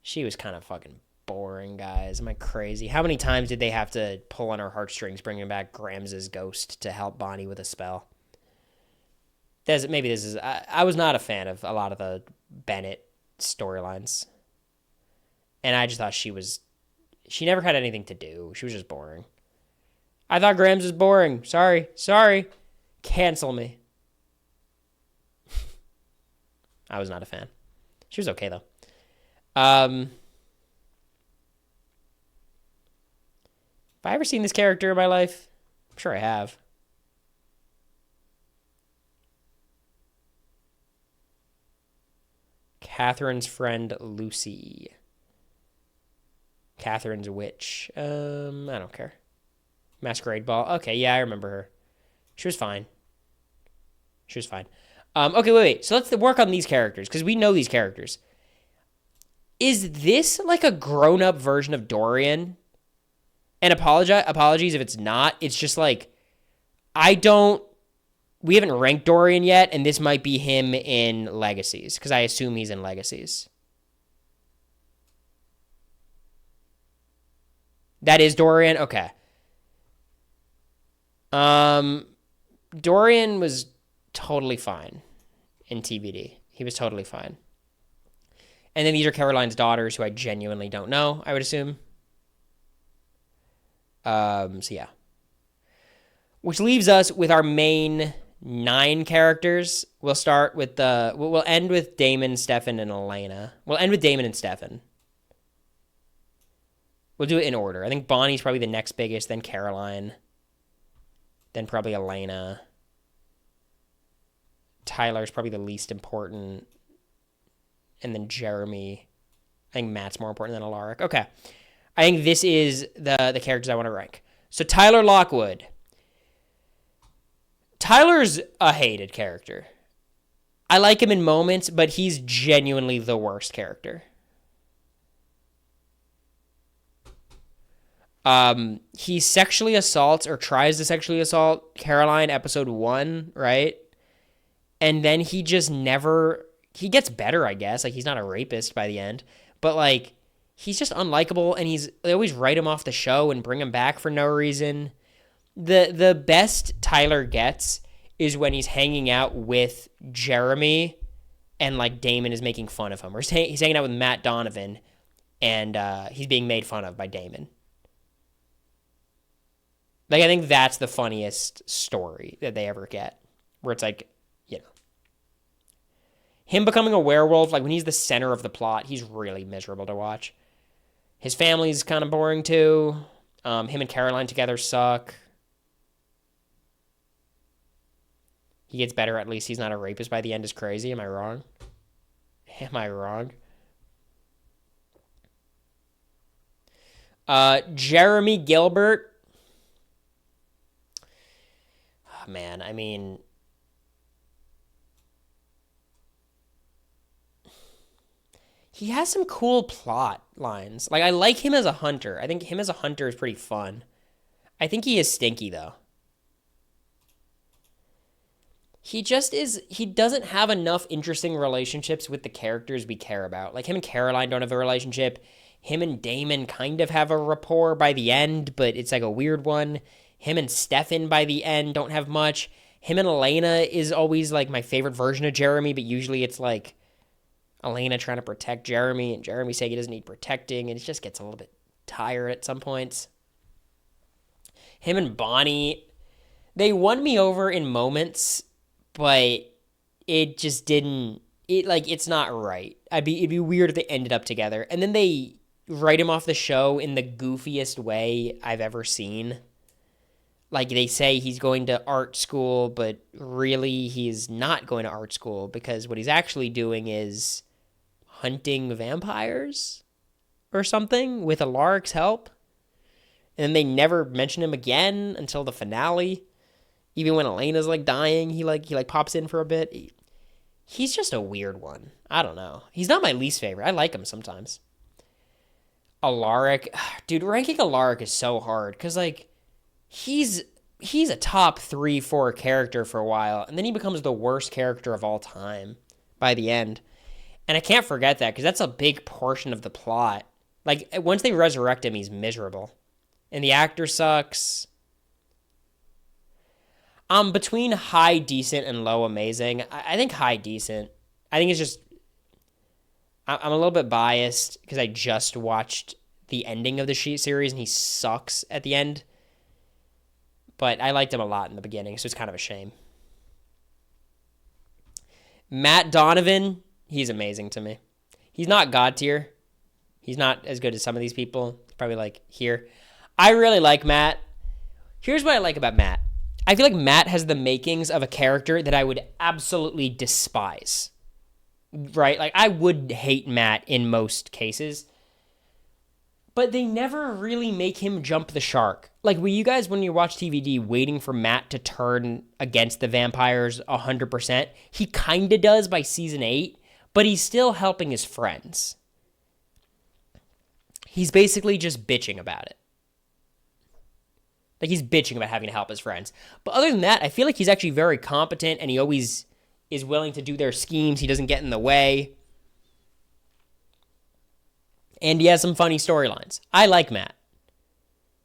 [SPEAKER 1] she was kind of fucking boring, guys. Am I crazy? How many times did they have to pull on her heartstrings, bringing back Grams's ghost to help Bonnie with a spell? Maybe this is... I was not a fan of a lot of the Bennett storylines. And I just thought she never had anything to do. She was just boring. I thought Grams was boring. Sorry. Cancel me. I was not a fan. She was okay, though. Have I ever seen this character in my life? I'm sure I have. Catherine's friend, Lucy. Catherine's witch. I don't care. Masquerade Ball. Okay, yeah, I remember her. She was fine. Okay, wait. So let's work on these characters, because we know these characters. Is this like a grown-up version of Dorian? And apologies if it's not. It's just like, we haven't ranked Dorian yet, and this might be him in Legacies, because I assume he's in Legacies. That is Dorian? Okay. Dorian was totally fine in TBD. He was totally fine. And then these are Caroline's daughters, who I genuinely don't know, I would assume. So yeah. Which leaves us with our main 9 characters. We'll end with Damon, Stefan, and Elena. We'll end with Damon and Stefan. We'll do it in order. I think Bonnie's probably the next biggest, then Caroline, then probably Elena. Tyler's probably the least important, and then Jeremy. I think Matt's more important than Alaric. Okay. I think this is the characters I want to rank. So Tyler Lockwood. Tyler's a hated character. I like him in moments, but he's genuinely the worst character. He sexually assaults or tries to sexually assault Caroline episode 1, right? And then he just never, he gets better, I guess. Like, he's not a rapist by the end, but like, he's just unlikable, and they always write him off the show and bring him back for no reason. The best Tyler gets is when he's hanging out with Jeremy and like Damon is making fun of him, or he's hanging out with Matt Donovan and he's being made fun of by Damon. Like, I think that's the funniest story that they ever get, where it's like, you know, him becoming a werewolf, like when he's the center of the plot, he's really miserable to watch. His family's kind of boring too. Him and Caroline together suck. He gets better, at least he's not a rapist by the end, is crazy. Am I wrong? Jeremy Gilbert. Oh, man, I mean, he has some cool plot lines. Like, I like him as a hunter. I think him as a hunter is pretty fun. I think he is stinky, though. He doesn't have enough interesting relationships with the characters we care about. Like, him and Caroline don't have a relationship. Him and Damon kind of have a rapport by the end, but it's like a weird one. Him and Stefan by the end don't have much. Him and Elena is always like my favorite version of Jeremy, but usually it's like Elena trying to protect Jeremy and Jeremy saying he doesn't need protecting, and it just gets a little bit tired at some points. Him and Bonnie, they won me over in moments, but it just didn't, it's not right. It'd be weird if they ended up together. And then they write him off the show in the goofiest way I've ever seen. Like, they say he's going to art school, but really he's not going to art school, because what he's actually doing is hunting vampires or something with Alaric's help. And then they never mention him again until the finale. Even when Elena's like dying, he pops in for a bit. He's just a weird one. I don't know. He's not my least favorite. I like him sometimes. Alaric, dude, ranking Alaric is so hard, because like, he's a top 3-4 character for a while, and then he becomes the worst character of all time by the end. And I can't forget that, because that's a big portion of the plot. Like, once they resurrect him, he's miserable. And the actor sucks. Between high decent and low amazing, I think high decent. I think it's just, I'm a little bit biased because I just watched the ending of the series and he sucks at the end. But I liked him a lot in the beginning, so it's kind of a shame. Matt Donovan, He's amazing to me. He's not God tier. He's not as good as some of these people. He's probably like here. I really like Matt. Here's what I like about Matt. I feel like Matt has the makings of a character that I would absolutely despise. Right? Like, I would hate Matt in most cases. But they never really make him jump the shark. Like, were you guys, when you watch TVD, waiting for Matt to turn against the vampires 100%? He kind of does by season 8, but he's still helping his friends. He's basically just bitching about it. Like, he's bitching about having to help his friends. But other than that, I feel like he's actually very competent, and he always is willing to do their schemes. He doesn't get in the way. And he has some funny storylines. I like Matt.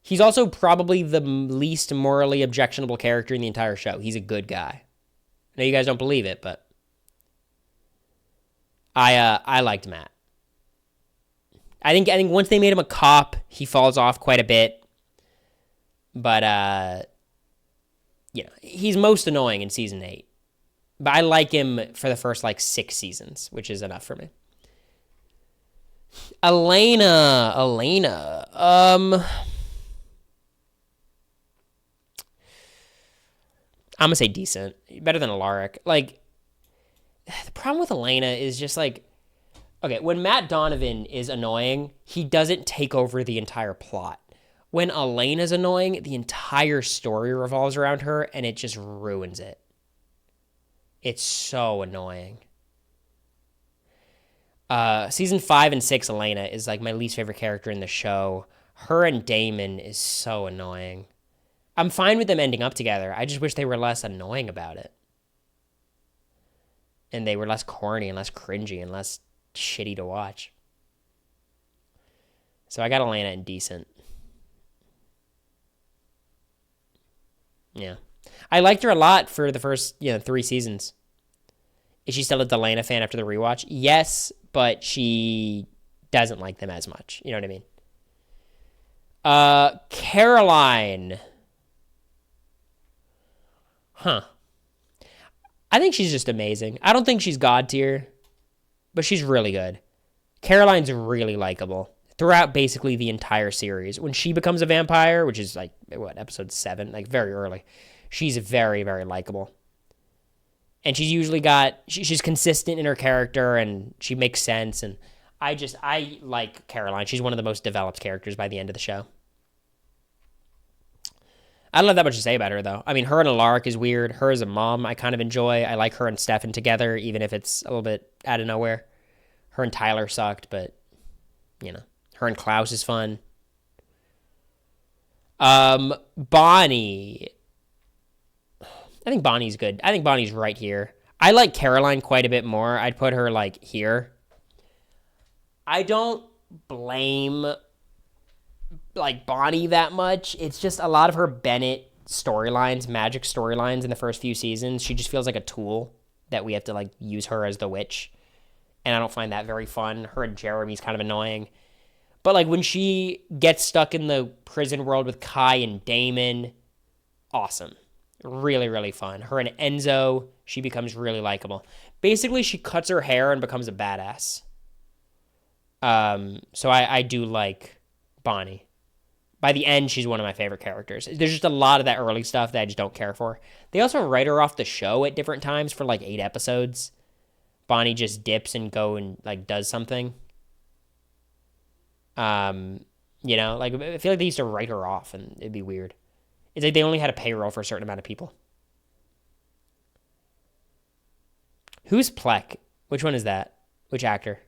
[SPEAKER 1] He's also probably the least morally objectionable character in the entire show. He's a good guy. I know you guys don't believe it, but I liked Matt. I think once they made him a cop, he falls off quite a bit. But he's most annoying in season 8. But I like him for the first 6 seasons, which is enough for me. Elena. I'm gonna say decent. Better than Alaric. The problem with Elena is just okay, when Matt Donovan is annoying, he doesn't take over the entire plot. When Elena's annoying, the entire story revolves around her, and it just ruins it. It's so annoying. Season 5 and 6, Elena is my least favorite character in the show. Her and Damon is so annoying. I'm fine with them ending up together. I just wish they were less annoying about it. And they were less corny and less cringy and less shitty to watch. So I got Elena in decent. Yeah. I liked her a lot for the first 3 seasons. Is she still a Delana fan after the rewatch? Yes, but she doesn't like them as much. You know what I mean? Caroline. Huh. I think she's just amazing. I don't think she's God tier, but she's really good. Caroline's really likable throughout basically the entire series. When she becomes a vampire, which is episode 7, very early, she's very, very likable. And she's usually she's consistent in her character, and she makes sense. And I like Caroline. She's one of the most developed characters by the end of the show. I don't have that much to say about her, though. I mean, her and Alaric is weird. Her as a mom, I kind of enjoy. I like her and Stefan together, even if it's a little bit out of nowhere. Her and Tyler sucked, but, her and Klaus is fun. Bonnie. I think Bonnie's good. I think Bonnie's right here. I like Caroline quite a bit more. I'd put her, here. I don't blame Bonnie that much. It's just a lot of her Bennett storylines, magic storylines in the first few seasons. She just feels like a tool that we have to use her as the witch. And I don't find that very fun. Her and Jeremy's kind of annoying. But when she gets stuck in the prison world with Kai and Damon, awesome. Really, really fun. Her and Enzo, she becomes really likable. Basically, she cuts her hair and becomes a badass. So I do like Bonnie. By the end, she's one of my favorite characters. There's just a lot of that early stuff that I just don't care for. They also write her off the show at different times for 8 episodes. Bonnie just dips and does something. I feel like they used to write her off, and it'd be weird. It's they only had a payroll for a certain amount of people. Who's Plek? Which one is that? Which actor?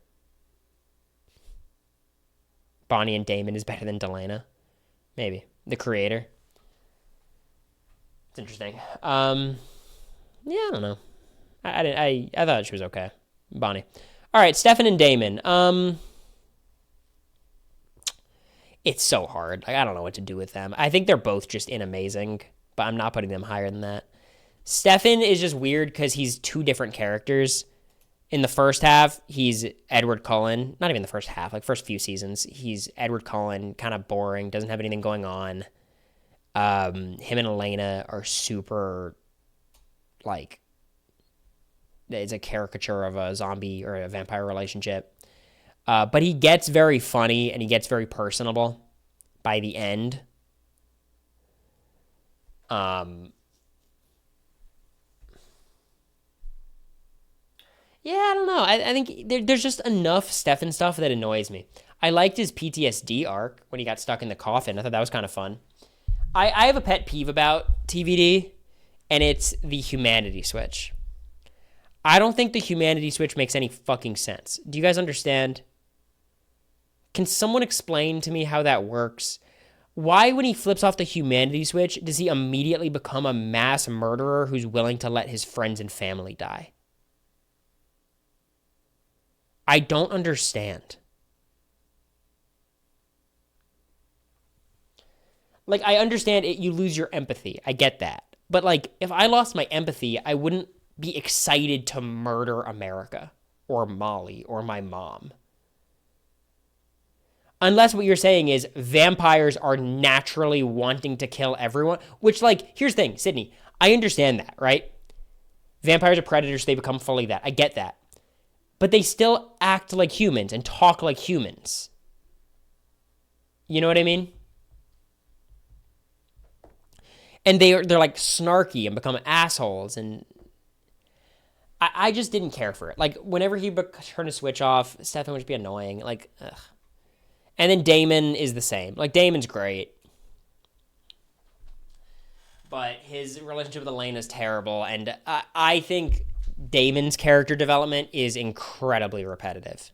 [SPEAKER 1] Bonnie and Damon is better than Delana? Maybe. The creator. It's interesting. I don't know. I thought she was okay. Bonnie. All right, Stefan and Damon. It's so hard. I don't know what to do with them. I think they're both just amazing, but I'm not putting them higher than that. Stefan is just weird because he's 2 different characters. In the first half, he's Edward Cullen. Not even the first half, first few seasons. He's Edward Cullen, kind of boring, doesn't have anything going on. Him and Elena are super, is a caricature of a zombie or a vampire relationship. But he gets very funny and he gets very personable by the end. Yeah, I don't know. I think there's just enough Stefan stuff that annoys me. I liked his PTSD arc when he got stuck in the coffin. I thought that was kind of fun. I have a pet peeve about TVD, and it's the humanity switch. I don't think the humanity switch makes any fucking sense. Do you guys understand? Can someone explain to me how that works? Why, when he flips off the humanity switch, does he immediately become a mass murderer who's willing to let his friends and family die? I don't understand. Like, I understand it, you lose your empathy. I get that. But, like, if I lost my empathy, I wouldn't be excited to murder America or Molly or my mom. Unless what you're saying is vampires are naturally wanting to kill everyone, which, like, here's the thing, Sydney, I understand that, right? Vampires are predators, they become fully that. I get that. But they still act like humans and talk like humans. You know what I mean? And they're like snarky and become assholes, and I just didn't care for it. Like, whenever he turned a switch off, Stefan would just be annoying. Like, ugh. And then Damon is the same. Like, Damon's great. But his relationship with Elena is terrible. And I think Damon's character development is incredibly repetitive.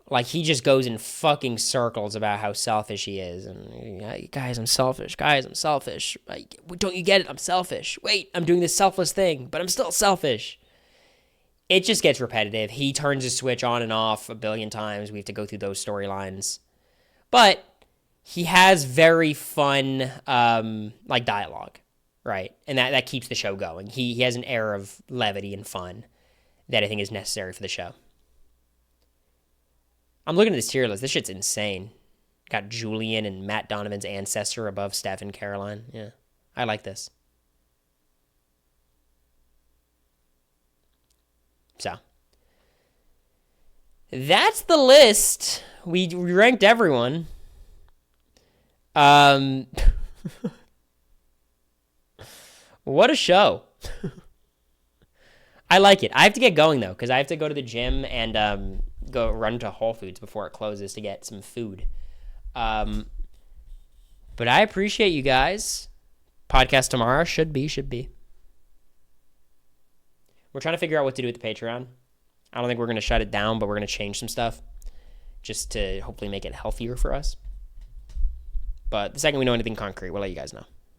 [SPEAKER 1] Like, he just goes in fucking circles about how selfish he is. And, guys, I'm selfish. Guys, I'm selfish. Like, don't you get it? I'm selfish. Wait, I'm doing this selfless thing, but I'm still selfish. It just gets repetitive. He turns his switch on and off a billion times. We have to go through those storylines. But he has very fun, like, dialogue, right? And that keeps the show going. He has an air of levity and fun that I think is necessary for the show. I'm looking at this tier list. This shit's insane. Got Julian and Matt Donovan's ancestor above Steph and Caroline. Yeah, I like this. So, that's the list. We ranked everyone. What a show. I like it. I have to get going, though, because I have to go to the gym and go run to Whole Foods before it closes to get some food. But I appreciate you guys. Podcast tomorrow. Should be. We're trying to figure out what to do with the Patreon. I don't think we're going to shut it down, but we're going to change some stuff just to hopefully make it healthier for us. But the second we know anything concrete, we'll let you guys know.